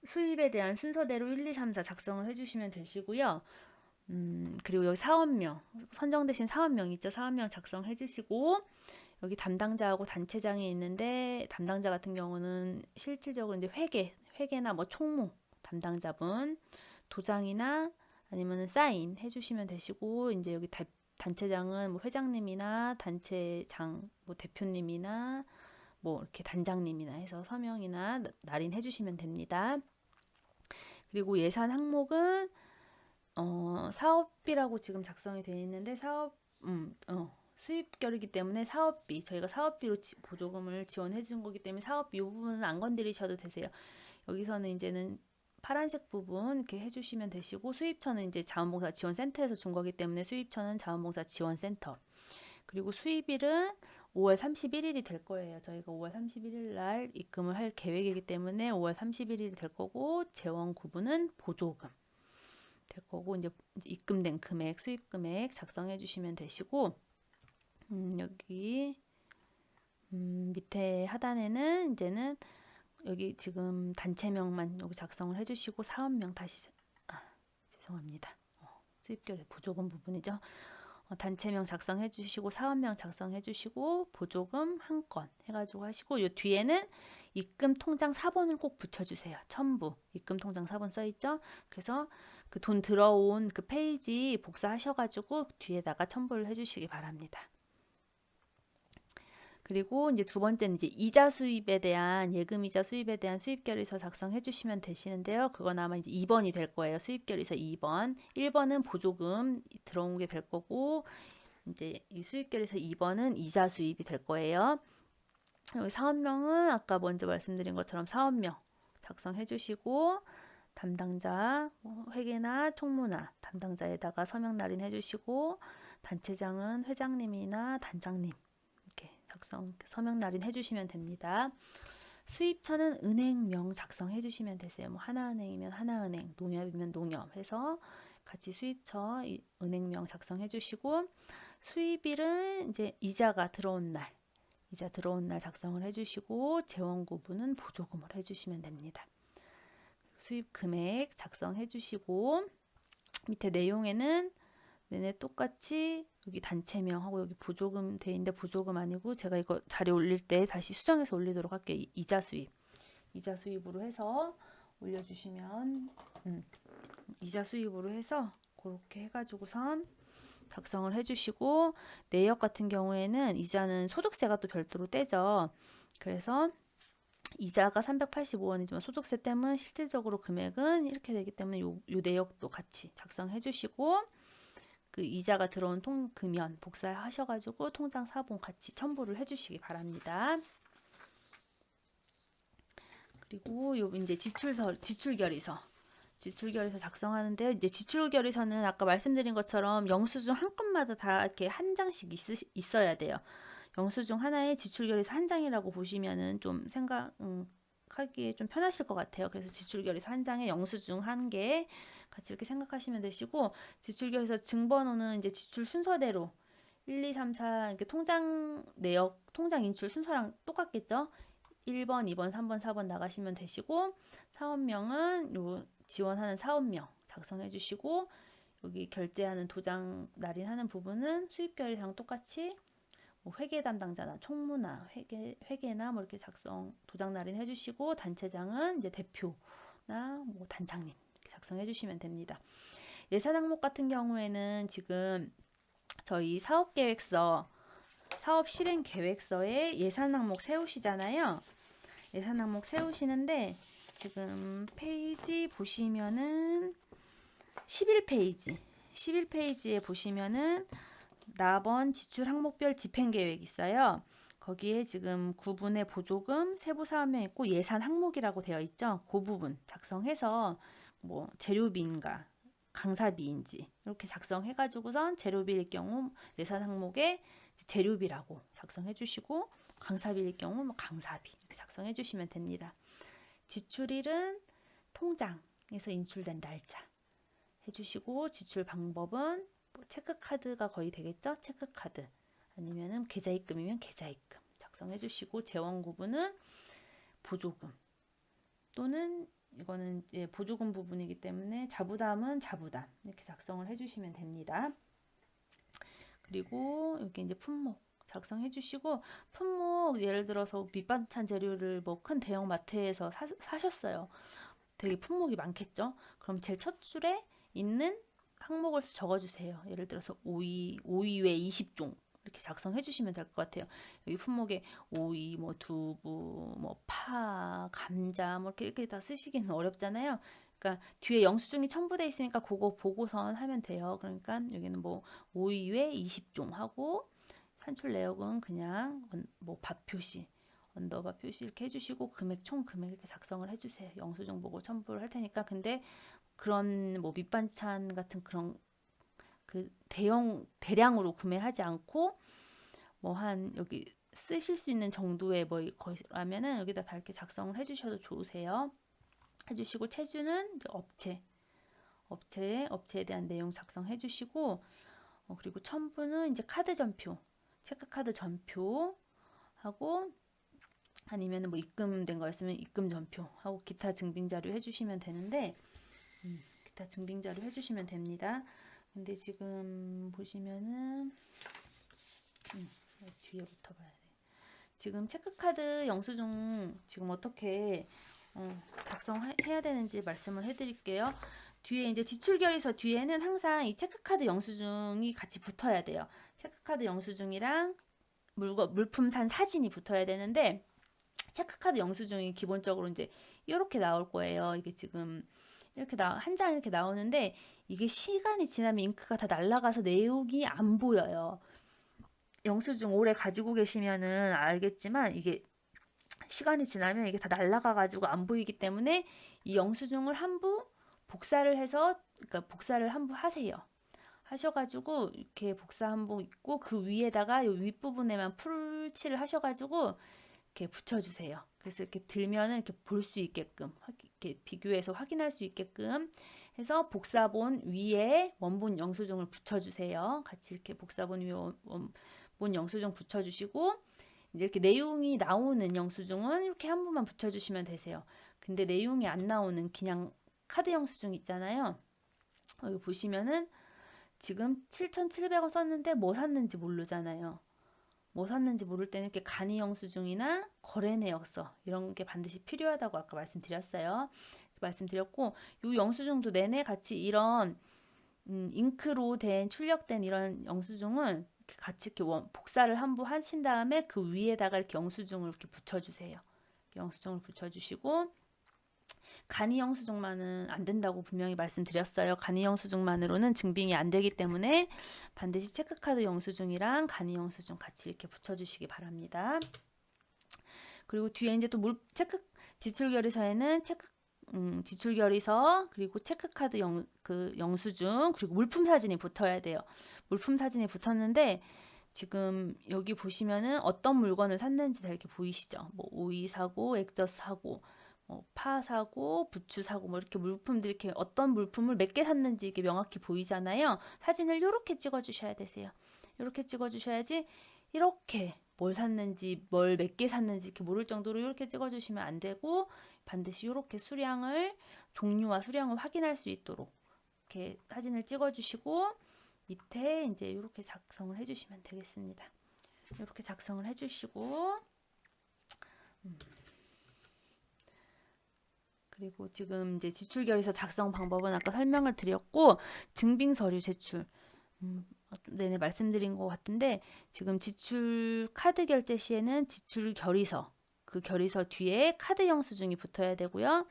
수입에 대한 순서대로 1, 2, 3, 4 작성을 해주시면 되시고요. 그리고 여기 사원명, 선정되신 사원명 있죠? 사원명 작성해 주시고, 여기 담당자하고 단체장이 있는데, 담당자 같은 경우는 실질적으로 이제 회계나 뭐 총무 담당자분, 도장이나 아니면 사인 해주시면 되시고, 이제 여기 단체장은 뭐 회장님이나 단체장 뭐 대표님이나 뭐 이렇게 단장님이나 해서 서명이나 날인 해주시면 됩니다. 그리고 예산 항목은 사업비라고 지금 작성이 되어 있는데, 수입결이기 때문에 사업비, 저희가 사업비로 보조금을 지원해 준 거기 때문에 사업비 이 부분은 안 건드리셔도 되세요. 여기서는 이제는 파란색 부분 이렇게 해주시면 되시고, 수입처는 이제 자원봉사 지원센터에서 준 거기 때문에 수입처는 자원봉사 지원센터. 그리고 수입일은 5월 31일이 될 거예요. 저희가 5월 31일 날 입금을 할 계획이기 때문에 5월 31일이 될 거고, 재원 구분은 보조금 될 거고, 이제 입금된 금액, 수입 금액 작성해 주시면 되시고, 여기 밑에 하단에는 이제는 여기 지금 단체명만 여기 작성을 해주시고, 사업명 다시 죄송합니다. 수입결의 보조금 부분이죠. 단체명 작성해 주시고, 사업명 작성해 주시고, 보조금 한 건 해가지고 하시고, 요 뒤에는 입금 통장 4번을 꼭 붙여주세요. 첨부 입금 통장 4번 써있죠. 그래서 그 돈 들어온 그 페이지 복사하셔가지고 뒤에다가 첨부를 해주시기 바랍니다. 그리고 이제 두 번째는 이제 이자 수입에 대한, 예금이자 수입에 대한 수입결의서 작성해 주시면 되시는데요. 그건 아마 이제 2번이 될 거예요. 수입결의서 2번. 1번은 보조금 들어온 게 될 거고, 이제 이 수입결의서 2번은 이자 수입이 될 거예요. 여기 사업명은 아까 먼저 말씀드린 것처럼 사업명 작성해 주시고, 담당자, 회계나 총무나 담당자에다가 서명 날인 해주시고, 단체장은 회장님이나 단장님 이렇게 서명 날인 해주시면 됩니다. 수입처는 은행명 작성해 주시면 되세요. 뭐 하나은행이면 하나은행, 농협이면 농협 해서 같이 수입처 은행명 작성해 주시고, 수입일은 이제 이자 들어온 날 작성을 해주시고, 재원 구분은 보조금을 해주시면 됩니다. 수입 금액 작성해 주시고, 밑에 내용에는 내내 똑같이 여기 단체명하고 여기 보조금 돼 있는데, 보조금 아니고 제가 이거 자료 올릴 때 다시 수정해서 올리도록 할게요. 이자 수입으로 해서 올려주시면, 이자 수입으로 해서 그렇게 해가지고선 작성을 해주시고, 내역 같은 경우에는 이자는 소득세가 또 별도로 떼죠. 그래서 이자가 385원이지만 소득세 때문에 실질적으로 금액은 이렇게 되기 때문에 요 내역도 같이 작성해 주시고, 그 이자가 들어온 금연 복사하셔가지고 통장 사본 같이 첨부를 해주시기 바랍니다. 그리고 요 이제 지출결의서 지출결의서 작성하는데요. 이제 지출결의서는 아까 말씀드린 것처럼 영수증 한 건마다 다 이렇게 한 장씩 있어야 돼요. 영수증 하나에 지출결의서 한 장이라고 보시면은 좀 생각하기에 좀 편하실 것 같아요. 그래서 지출결의서 한 장에 영수증 한 개 같이 이렇게 생각하시면 되시고, 지출결의서 증번호는 이제 지출 순서대로 1, 2, 3, 4 이렇게 통장 내역, 통장 인출 순서랑 똑같겠죠? 1번, 2번, 3번, 4번 나가시면 되시고, 사업명은 요 지원하는 사업명 작성해 주시고, 여기 결제하는 도장 날인하는 부분은 수입결의서랑 똑같이 뭐 회계 담당자나 총무나 회계나 뭐 이렇게 도장 날인 해주시고, 단체장은 이제 대표나 뭐 단장님 이렇게 작성해 주시면 됩니다. 예산 항목 같은 경우에는 지금 저희 사업계획서, 사업실행계획서에 예산 항목 세우시잖아요. 예산 항목 세우시는데 지금 페이지 보시면은 11페이지에 보시면은 납원 지출 항목별 집행계획 있어요. 거기에 지금 구분의 보조금, 세부사업명 있고 예산 항목이라고 되어 있죠. 그 부분 작성해서 뭐 재료비인가 강사비인지 이렇게 작성해가지고선 재료비일 경우 예산 항목에 재료비라고 작성해 주시고, 강사비일 경우 뭐 강사비 이렇게 작성해 주시면 됩니다. 지출일은 통장에서 인출된 날짜 해주시고, 지출 방법은 뭐 체크카드가 거의 되겠죠? 체크카드 아니면은 계좌입금이면 계좌입금 작성해 주시고, 재원 구분은 보조금 또는 이거는 보조금 부분이기 때문에 자부담은 자부담 이렇게 작성을 해주시면 됩니다. 그리고 여기 이제 품목 작성해 주시고, 품목 예를 들어서 밑반찬 재료를 뭐 큰 대형 마트에서 사셨어요. 되게 품목이 많겠죠? 그럼 제일 첫 줄에 있는 항목을 적어주세요. 예를 들어서 오이외 20종 이렇게 작성해 주시면 될 것 같아요. 여기 품목에 오이, 뭐 두부, 뭐 파, 감자 뭐 이렇게 다 쓰시기는 어렵잖아요. 그러니까 뒤에 영수증이 첨부돼 있으니까 그거 보고선 하면 돼요. 그러니까 여기는 뭐 오이외 20종 하고, 산출 내역은 그냥 뭐 밥 표시, 언더바 표시 이렇게 해주시고, 금액 총 금액 이렇게 작성을 해주세요. 영수증 보고 첨부를 할 테니까. 근데 그런 뭐 밑반찬 같은 그런 그 대량으로 구매하지 않고 뭐 한 여기 쓰실 수 있는 정도의 뭐 거라면은 여기다 다 이렇게 작성을 해주셔도 좋으세요. 해주시고, 체주는 이제 업체에 대한 내용 작성해 주시고, 그리고 첨부는 이제 카드 전표, 체크카드 전표 하고, 아니면 뭐 입금된 거였으면 입금 전표 하고 기타 증빙 자료 해주시면 되는데, 기타 증빙 자료 해주시면 됩니다. 근데 지금 보시면은 뒤에부터 봐야 돼. 지금 체크카드 영수증 지금 어떻게 작성해야 되는지 말씀을 해드릴게요. 뒤에 이제 지출결의서 뒤에는 항상 이 체크카드 영수증이 같이 붙어야 돼요. 체크카드 영수증이랑 물품 산 사진이 붙어야 되는데, 체크카드 영수증이 기본적으로 이제 이렇게 나올 거예요. 이게 지금 이렇게 한 장 이렇게 나오는데, 이게 시간이 지나면 잉크가 다 날아가서 내용이 안 보여요. 영수증 오래 가지고 계시면은 알겠지만, 이게 시간이 지나면 이게 다 날아가 가지고 안 보이기 때문에 이 영수증을 한부 복사를 해서, 그러니까 복사를 한부 하세요. 하셔가지고 이렇게 복사 한부 있고, 그 위에다가 이 윗부분에만 풀칠을 하셔가지고 이렇게 붙여주세요. 그래서 이렇게 들면은 이렇게 볼 수 있게끔, 이렇게 비교해서 확인할 수 있게끔 해서 복사본 위에 원본 영수증을 붙여주세요. 같이 이렇게 복사본 위에 원본 영수증 붙여주시고, 이렇게 내용이 나오는 영수증은 이렇게 한 번만 붙여주시면 되세요. 근데 내용이 안 나오는 그냥 카드 영수증 있잖아요. 여기 보시면은 지금 7,700원 썼는데 뭐 샀는지 모르잖아요. 뭐 샀는지 모를 때는 이렇게 간이 영수증이나 거래 내역서 이런 게 반드시 필요하다고 아까 말씀드렸어요. 말씀드렸고, 이 영수증도 내내 같이 이런 잉크로 된 출력된 이런 영수증은 같이 이렇게 복사를 한부 하신 다음에 그 위에다가 이렇게 영수증을 이렇게 붙여주세요. 영수증을 붙여주시고, 간이 영수증만은 안 된다고 분명히 말씀드렸어요. 간이 영수증만으로는 증빙이 안 되기 때문에 반드시 체크카드 영수증이랑 간이 영수증 같이 이렇게 붙여주시기 바랍니다. 그리고 뒤에 이제 또 지출결의서에는 지출 결의서, 그리고 체크카드 영수증, 그리고 물품 사진이 붙어야 돼요. 물품 사진이 붙었는데 지금 여기 보시면은 어떤 물건을 샀는지 다 이렇게 보이시죠? 뭐 오이 사고, 액젓 사고, 파 사고, 부추 사고, 뭐 이렇게 물품들, 이렇게 어떤 물품을 몇 개 샀는지 이게 명확히 보이잖아요. 사진을 이렇게 찍어 주셔야 되세요. 이렇게 찍어 주셔야지, 이렇게 뭘 샀는지, 뭘 몇 개 샀는지 이렇게 모를 정도로 이렇게 찍어 주시면 안 되고, 반드시 이렇게 종류와 수량을 확인할 수 있도록 이렇게 사진을 찍어 주시고, 밑에 이제 이렇게 작성을 해 주시면 되겠습니다. 이렇게 작성을 해 주시고, 그리고 지금 이제 지출결의서 작성 방법은 아까 설명을 드렸고, 증빙서류 제출 내내 말씀드린 것 같은데, 지금 지출 카드 결제 시에는 지출 결의서, 그 결의서 뒤에 카드 영수증이 붙어야 되고요.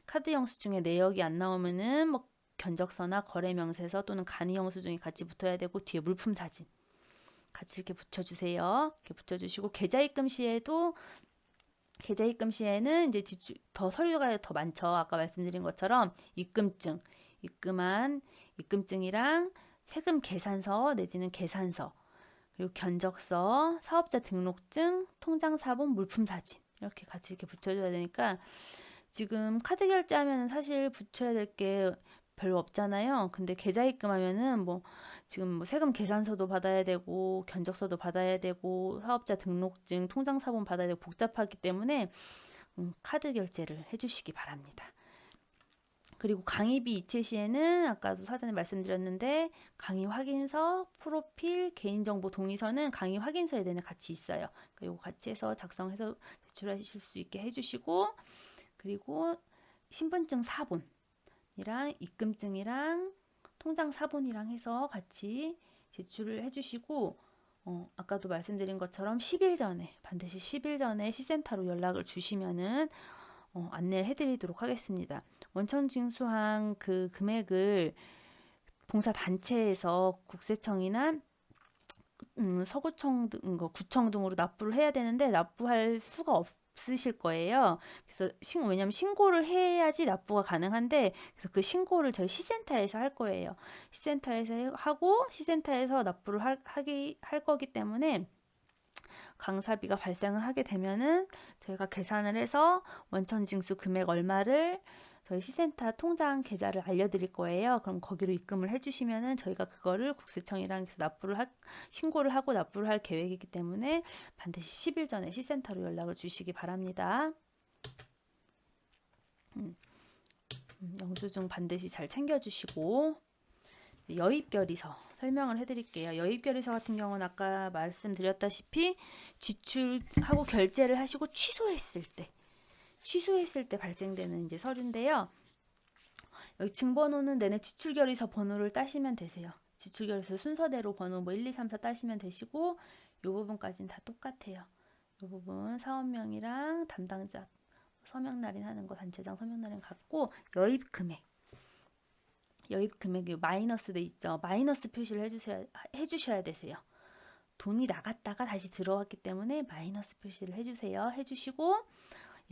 카드 영수증에 내역이 안 나오면은 뭐 견적서나 거래 명세서 또는 간이 영수증이 같이 붙어야 되고, 뒤에 물품 사진 같이 이렇게 붙여주세요. 이렇게 붙여주시고, 계좌 입금 시에는 이제 더 서류가 더 많죠. 아까 말씀드린 것처럼 입금증이랑 세금 계산서 내지는 계산서, 그리고 견적서, 사업자 등록증, 통장 사본, 물품 사진 이렇게 같이 이렇게 붙여줘야 되니까, 지금 카드 결제하면 사실 붙여야 될 게 별로 없잖아요. 근데 계좌 입금하면은 지금 뭐 세금 계산서도 받아야 되고, 견적서도 받아야 되고, 사업자 등록증, 통장 사본 받아야 되고 복잡하기 때문에 카드 결제를 해주시기 바랍니다. 그리고 강의비 이체 시에는 아까도 사전에 말씀드렸는데, 강의 확인서, 프로필, 개인정보 동의서는 강의 확인서에 내내 같이 있어요. 그리고 같이 해서 작성해서 제출하실 수 있게 해주시고, 그리고 신분증 사본이랑 입금증이랑 통장 사본이랑 해서 같이 제출을 해주시고, 아까도 말씀드린 것처럼 10일 전에, 반드시 10일 전에 시센터로 연락을 주시면은 안내를 해드리도록 하겠습니다. 원천 징수한 그 금액을 봉사단체에서 국세청이나 서구청 등, 구청 등으로 납부를 해야 되는데, 납부할 수가 없으실 거예요. 그래서 왜냐하면 신고를 해야지 납부가 가능한데, 그래서 그 신고를 저희 시센터에서 할 거예요. 시센터에서 하고 시센터에서 납부를 할 거기 때문에, 강사비가 발생을 하게 되면은 저희가 계산을 해서 원천징수 금액 얼마를 저희 시센터 통장 계좌를 알려드릴 거예요. 그럼 거기로 입금을 해주시면은 저희가 그거를 국세청이랑 신고를 하고 납부를 할 계획이기 때문에 반드시 10일 전에 시센터로 연락을 주시기 바랍니다. 영수증 반드시 잘 챙겨주시고, 여입결의서 설명을 해드릴게요. 여입결의서 같은 경우는 아까 말씀드렸다시피 지출하고 결제를 하시고 취소했을 때 발생되는 이제 서류인데요. 여기 증번호는 내내 지출결의서 번호를 따시면 되세요. 지출결의서 순서대로 번호 1, 2, 3, 4 따시면 되시고, 이 부분까지는 다 똑같아요. 이 부분 사원명이랑 담당자 서명날인 하는 거, 단체장 서명날인 같고, 여입 금액이 마이너스 돼 있죠. 마이너스 표시를 해주셔야 되세요. 돈이 나갔다가 다시 들어왔기 때문에 마이너스 표시를 해주세요. 해주시고,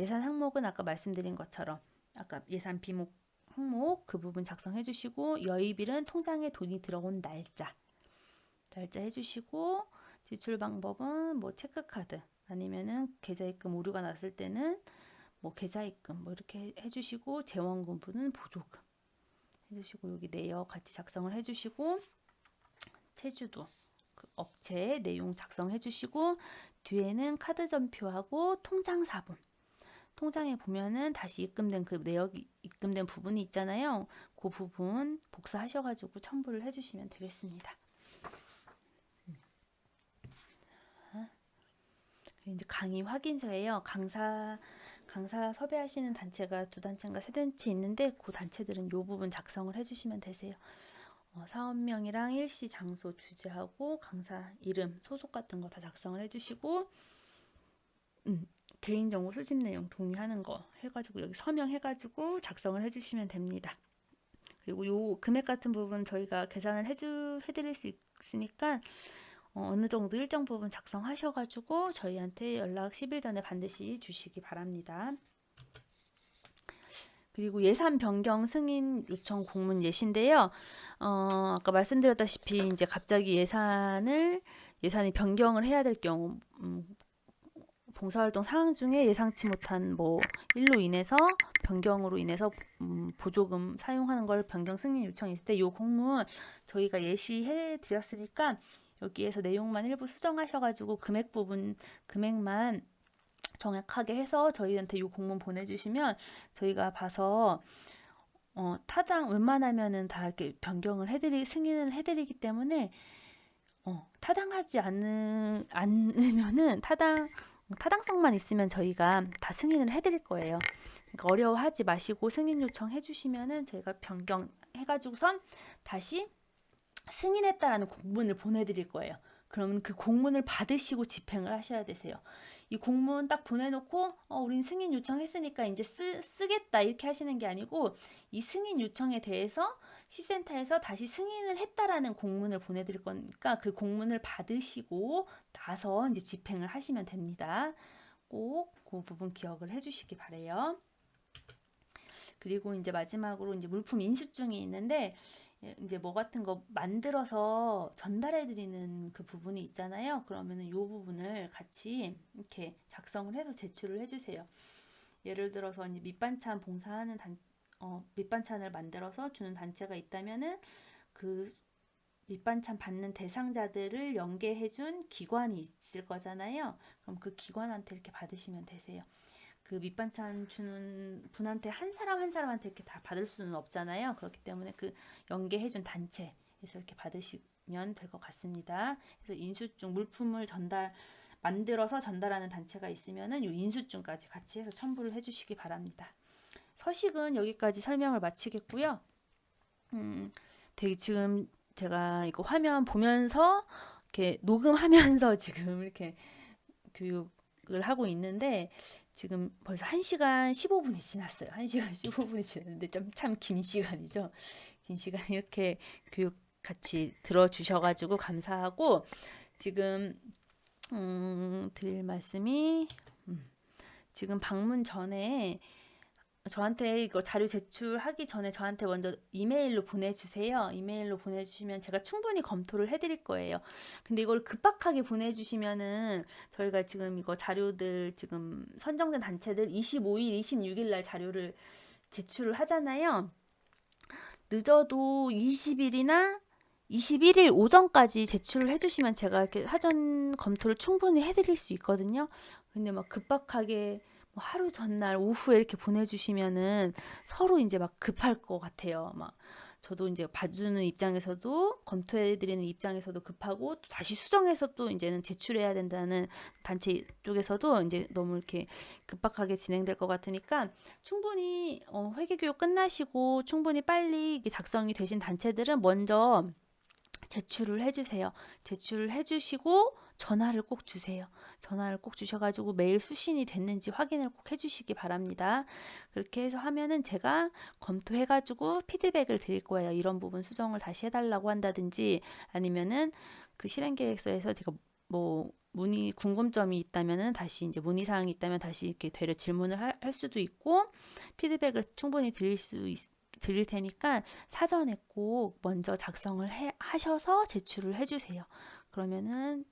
예산 항목은 아까 말씀드린 것처럼 아까 예산 비목 항목 그 부분 작성해 주시고, 여입일은 통장에 돈이 들어온 날짜 해주시고, 지출 방법은 뭐 체크카드 아니면은 계좌입금 오류가 났을 때는 뭐 계좌입금 뭐 이렇게 해주시고, 재원금부는 보조금 해주시고, 여기 내역 같이 작성을 해주시고, 체주도 그 업체 내용 작성해 주시고, 뒤에는 카드 전표하고 통장 사본, 통장에 보면은 다시 입금된 그 내역이 입금된 부분이 있잖아요. 그 부분 복사하셔가지고 첨부를 해주시면 되겠습니다. 이제 강의 확인서예요. 강사 섭외하시는 단체가 2단체인가 3단체 있는데, 그 단체들은 이 부분 작성을 해주시면 되세요. 사원명이랑 일시, 장소, 주제하고 강사 이름, 소속 같은 거 다 작성을 해주시고, 개인정보 수집 내용 동의하는 거 해가지고 여기 서명해가지고 작성을 해주시면 됩니다. 그리고 요 금액 같은 부분 저희가 계산을 해드릴 수 있으니까 어느 정도 일정 부분 작성하셔가지고 저희한테 연락 10일 전에 반드시 주시기 바랍니다. 그리고 예산 변경 승인 요청 공문 예시인데요. 아까 말씀드렸다시피 이제 갑자기 예산이 변경을 해야 될 경우, 봉사활동 상황 중에 예상치 못한 뭐 일로 인해서 변경으로 인해서 보조금 사용하는 걸 변경 승인 요청이 있을 때 이 공문 저희가 예시해 드렸으니까 여기에서 내용만 일부 수정하셔가지고 금액만 정확하게 해서 저희한테 이 공문 보내주시면 저희가 봐서 타당 웬만하면은 다 이렇게 변경을 승인을 해드리기 때문에 타당하지 않으면은 타당성만 있으면 저희가 다 승인을 해드릴 거예요. 그러니까 어려워하지 마시고 승인 요청 해주시면은 저희가 변경해가지고선 다시 승인했다라는 공문을 보내드릴 거예요. 그러면 그 공문을 받으시고 집행을 하셔야 되세요. 이 공문 딱 보내놓고 우린 승인 요청했으니까 이제 쓰겠다 이렇게 하시는 게 아니고 이 승인 요청에 대해서 시센터에서 다시 승인을 했다라는 공문을 보내드릴 거니까 그 공문을 받으시고 나서 이제 집행을 하시면 됩니다. 꼭 그 부분 기억을 해주시기 바래요. 그리고 이제 마지막으로 이제 물품 인수증이 있는데 이제 뭐 같은 거 만들어서 전달해 드리는 그 부분이 있잖아요. 그러면은 이 부분을 같이 이렇게 작성을 해서 제출을 해주세요. 예를 들어서 이제 밑반찬 봉사하는 밑반찬을 만들어서 주는 단체가 있다면은 그 밑반찬 받는 대상자들을 연계해준 기관이 있을 거잖아요. 그럼 그 기관한테 이렇게 받으시면 되세요. 그 밑반찬 주는 분한테 한 사람한테 이렇게 다 받을 수는 없잖아요. 그렇기 때문에 그 연계해준 단체에서 이렇게 받으시면 될 것 같습니다. 그래서 인수증 물품을 만들어서 전달하는 단체가 있으면은 이 인수증까지 같이 해서 첨부를 해주시기 바랍니다. 서식은 여기까지 설명을 마치겠고요. 지금 제가 이거 화면 보면서 이렇게 녹음하면서 지금 이렇게 교육을 하고 있는데 지금 벌써 1시간 15분이 지났어요. 1시간 15분이 지났는데 참 긴 시간이죠. 긴 시간 이렇게 교육 같이 들어주셔가지고 감사하고 지금 드릴 말씀이 지금 방문 전에 저한테 이거 자료 제출하기 전에 저한테 먼저 이메일로 보내주세요. 이메일로 보내주시면 제가 충분히 검토를 해드릴 거예요. 근데 이걸 급박하게 보내주시면은 저희가 지금 이거 자료들 지금 선정된 단체들 25일, 26일 날 자료를 제출을 하잖아요. 늦어도 20일이나 21일 오전까지 제출을 해주시면 제가 이렇게 사전 검토를 충분히 해드릴 수 있거든요. 근데 막 급박하게 하루 전날 오후에 이렇게 보내주시면은 서로 이제 막 급할 것 같아요. 막 저도 이제 봐주는 입장에서도 검토해드리는 입장에서도 급하고 또 다시 수정해서 또 이제는 제출해야 된다는 단체 쪽에서도 이제 너무 이렇게 급박하게 진행될 것 같으니까 충분히 회계교육 끝나시고 충분히 빨리 작성이 되신 단체들은 먼저 제출을 해주세요. 제출을 해주시고 전화를 꼭 주세요. 전화를 꼭 주셔가지고 메일 수신이 됐는지 확인을 꼭 해주시기 바랍니다. 그렇게 해서 하면은 제가 검토해가지고 피드백을 드릴 거예요. 이런 부분 수정을 다시 해달라고 한다든지 아니면은 그 실행계획서에서 제가 뭐 궁금점이 있다면은 다시 이제 문의사항이 있다면 다시 이렇게 되려 질문을 할 수도 있고 피드백을 충분히 드릴 테니까 사전에 꼭 먼저 작성을 하셔서 제출을 해주세요. 그러면은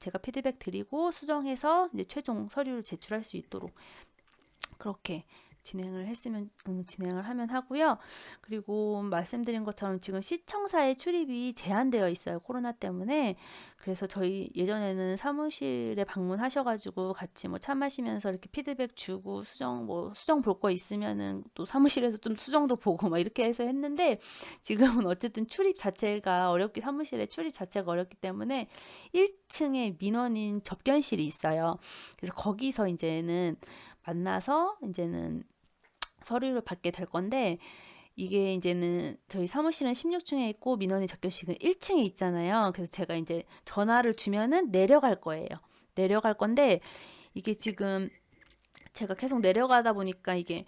제가 피드백 드리고 수정해서 이제 최종 서류를 제출할 수 있도록 그렇게 진행을 하면 하고요. 그리고 말씀드린 것처럼 지금 시청사의 출입이 제한되어 있어요. 코로나 때문에. 그래서 저희 예전에는 사무실에 방문하셔가지고 같이 뭐 차 마시면서 이렇게 피드백 주고 수정 볼 거 있으면은 또 사무실에서 좀 수정도 보고 막 이렇게 해서 했는데 지금은 어쨌든 사무실에 출입 자체가 어렵기 때문에 1층에 민원인 접견실이 있어요. 그래서 거기서 이제는 만나서 이제는 서류를 받게 될 건데 이게 이제는 저희 사무실은 16층에 있고 민원인 접견실은 1층에 있잖아요. 그래서 제가 이제 전화를 주면은 내려갈 거예요. 내려갈 건데 이게 지금 제가 계속 내려가다 보니까 이게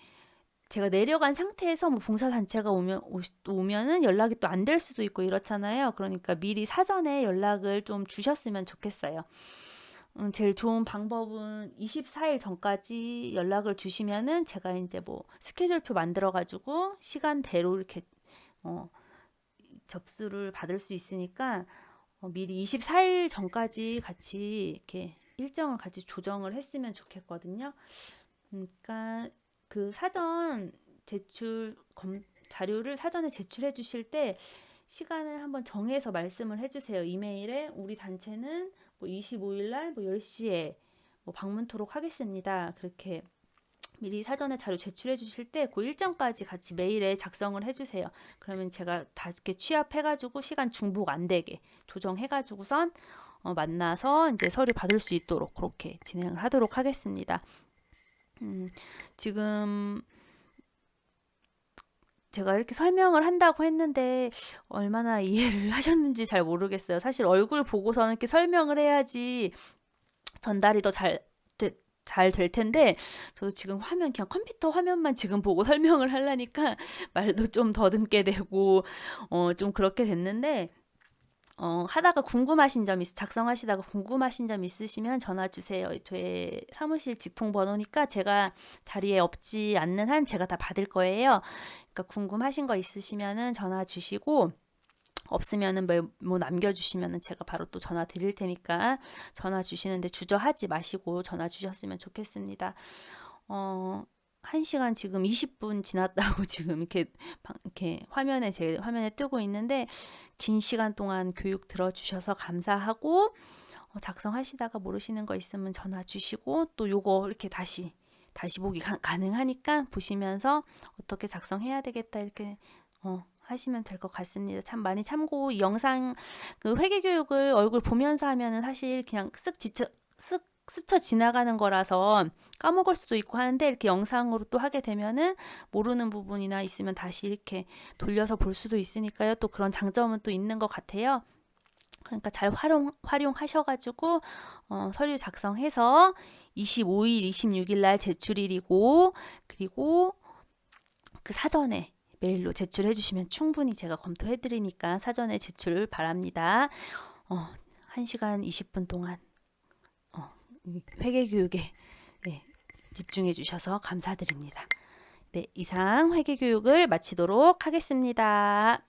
제가 내려간 상태에서 뭐 봉사단체가 오면은 연락이 또 안 될 수도 있고 이렇잖아요. 그러니까 미리 사전에 연락을 좀 주셨으면 좋겠어요. 제일 좋은 방법은 24일 전까지 연락을 주시면은 제가 이제 뭐 스케줄표 만들어 가지고 시간대로 이렇게 접수를 받을 수 있으니까 미리 24일 전까지 같이 이렇게 일정을 같이 조정을 했으면 좋겠거든요. 그러니까 그 사전 자료를 사전에 제출해 주실 때 시간을 한번 정해서 말씀을 해주세요. 이메일에 우리 단체는 뭐 25일 날 뭐 10시에 뭐 방문토록 하겠습니다. 그렇게 미리 사전에 자료 제출해 주실 때 그 일정까지 같이 메일에 작성을 해주세요. 그러면 제가 다 이렇게 취합해가지고 시간 중복 안 되게 조정해가지고선 만나서 이제 서류 받을 수 있도록 그렇게 진행을 하도록 하겠습니다. 지금 제가 이렇게 설명을 한다고 했는데 얼마나 이해를 하셨는지 잘 모르겠어요. 사실 얼굴 보고서는 이렇게 설명을 해야지 전달이 더 잘 될 텐데 저도 지금 화면 그냥 컴퓨터 화면만 지금 보고 설명을 하려니까 말도 좀 더듬게 되고 좀 그렇게 됐는데 하다가 궁금하신 점 작성하시다가 궁금하신 점 있으시면 전화 주세요. 저의 사무실 직통 번호니까 제가 자리에 없지 않는 한 제가 다 받을 거예요. 그러니까 궁금하신 거 있으시면은 전화 주시고 없으면은 뭐 남겨주시면은 제가 바로 또 전화 드릴 테니까 전화 주시는데 주저하지 마시고 전화 주셨으면 좋겠습니다. 1시간 지금 20분 지났다고 지금 이렇게 제 화면에 뜨고 있는데 긴 시간 동안 교육 들어주셔서 감사하고 작성하시다가 모르시는 거 있으면 전화 주시고 또 요거 이렇게 다시 보기 가능하니까 보시면서 어떻게 작성해야 되겠다 이렇게 하시면 될 것 같습니다. 참 많이 참고 이 영상 그 회계 교육을 얼굴 보면서 하면은 사실 그냥 쓱 스쳐 지나가는 거라서 까먹을 수도 있고 하는데 이렇게 영상으로 또 하게 되면은 모르는 부분이나 있으면 다시 이렇게 돌려서 볼 수도 있으니까요. 또 그런 장점은 또 있는 것 같아요. 그러니까 잘 활용하셔가지고 서류 작성해서 25일, 26일 날 제출일이고 그리고 그 사전에 메일로 제출해 주시면 충분히 제가 검토해 드리니까 사전에 제출 바랍니다. 1시간 20분 동안 회계교육에 집중해 주셔서 감사드립니다. 네, 이상 회계교육을 마치도록 하겠습니다.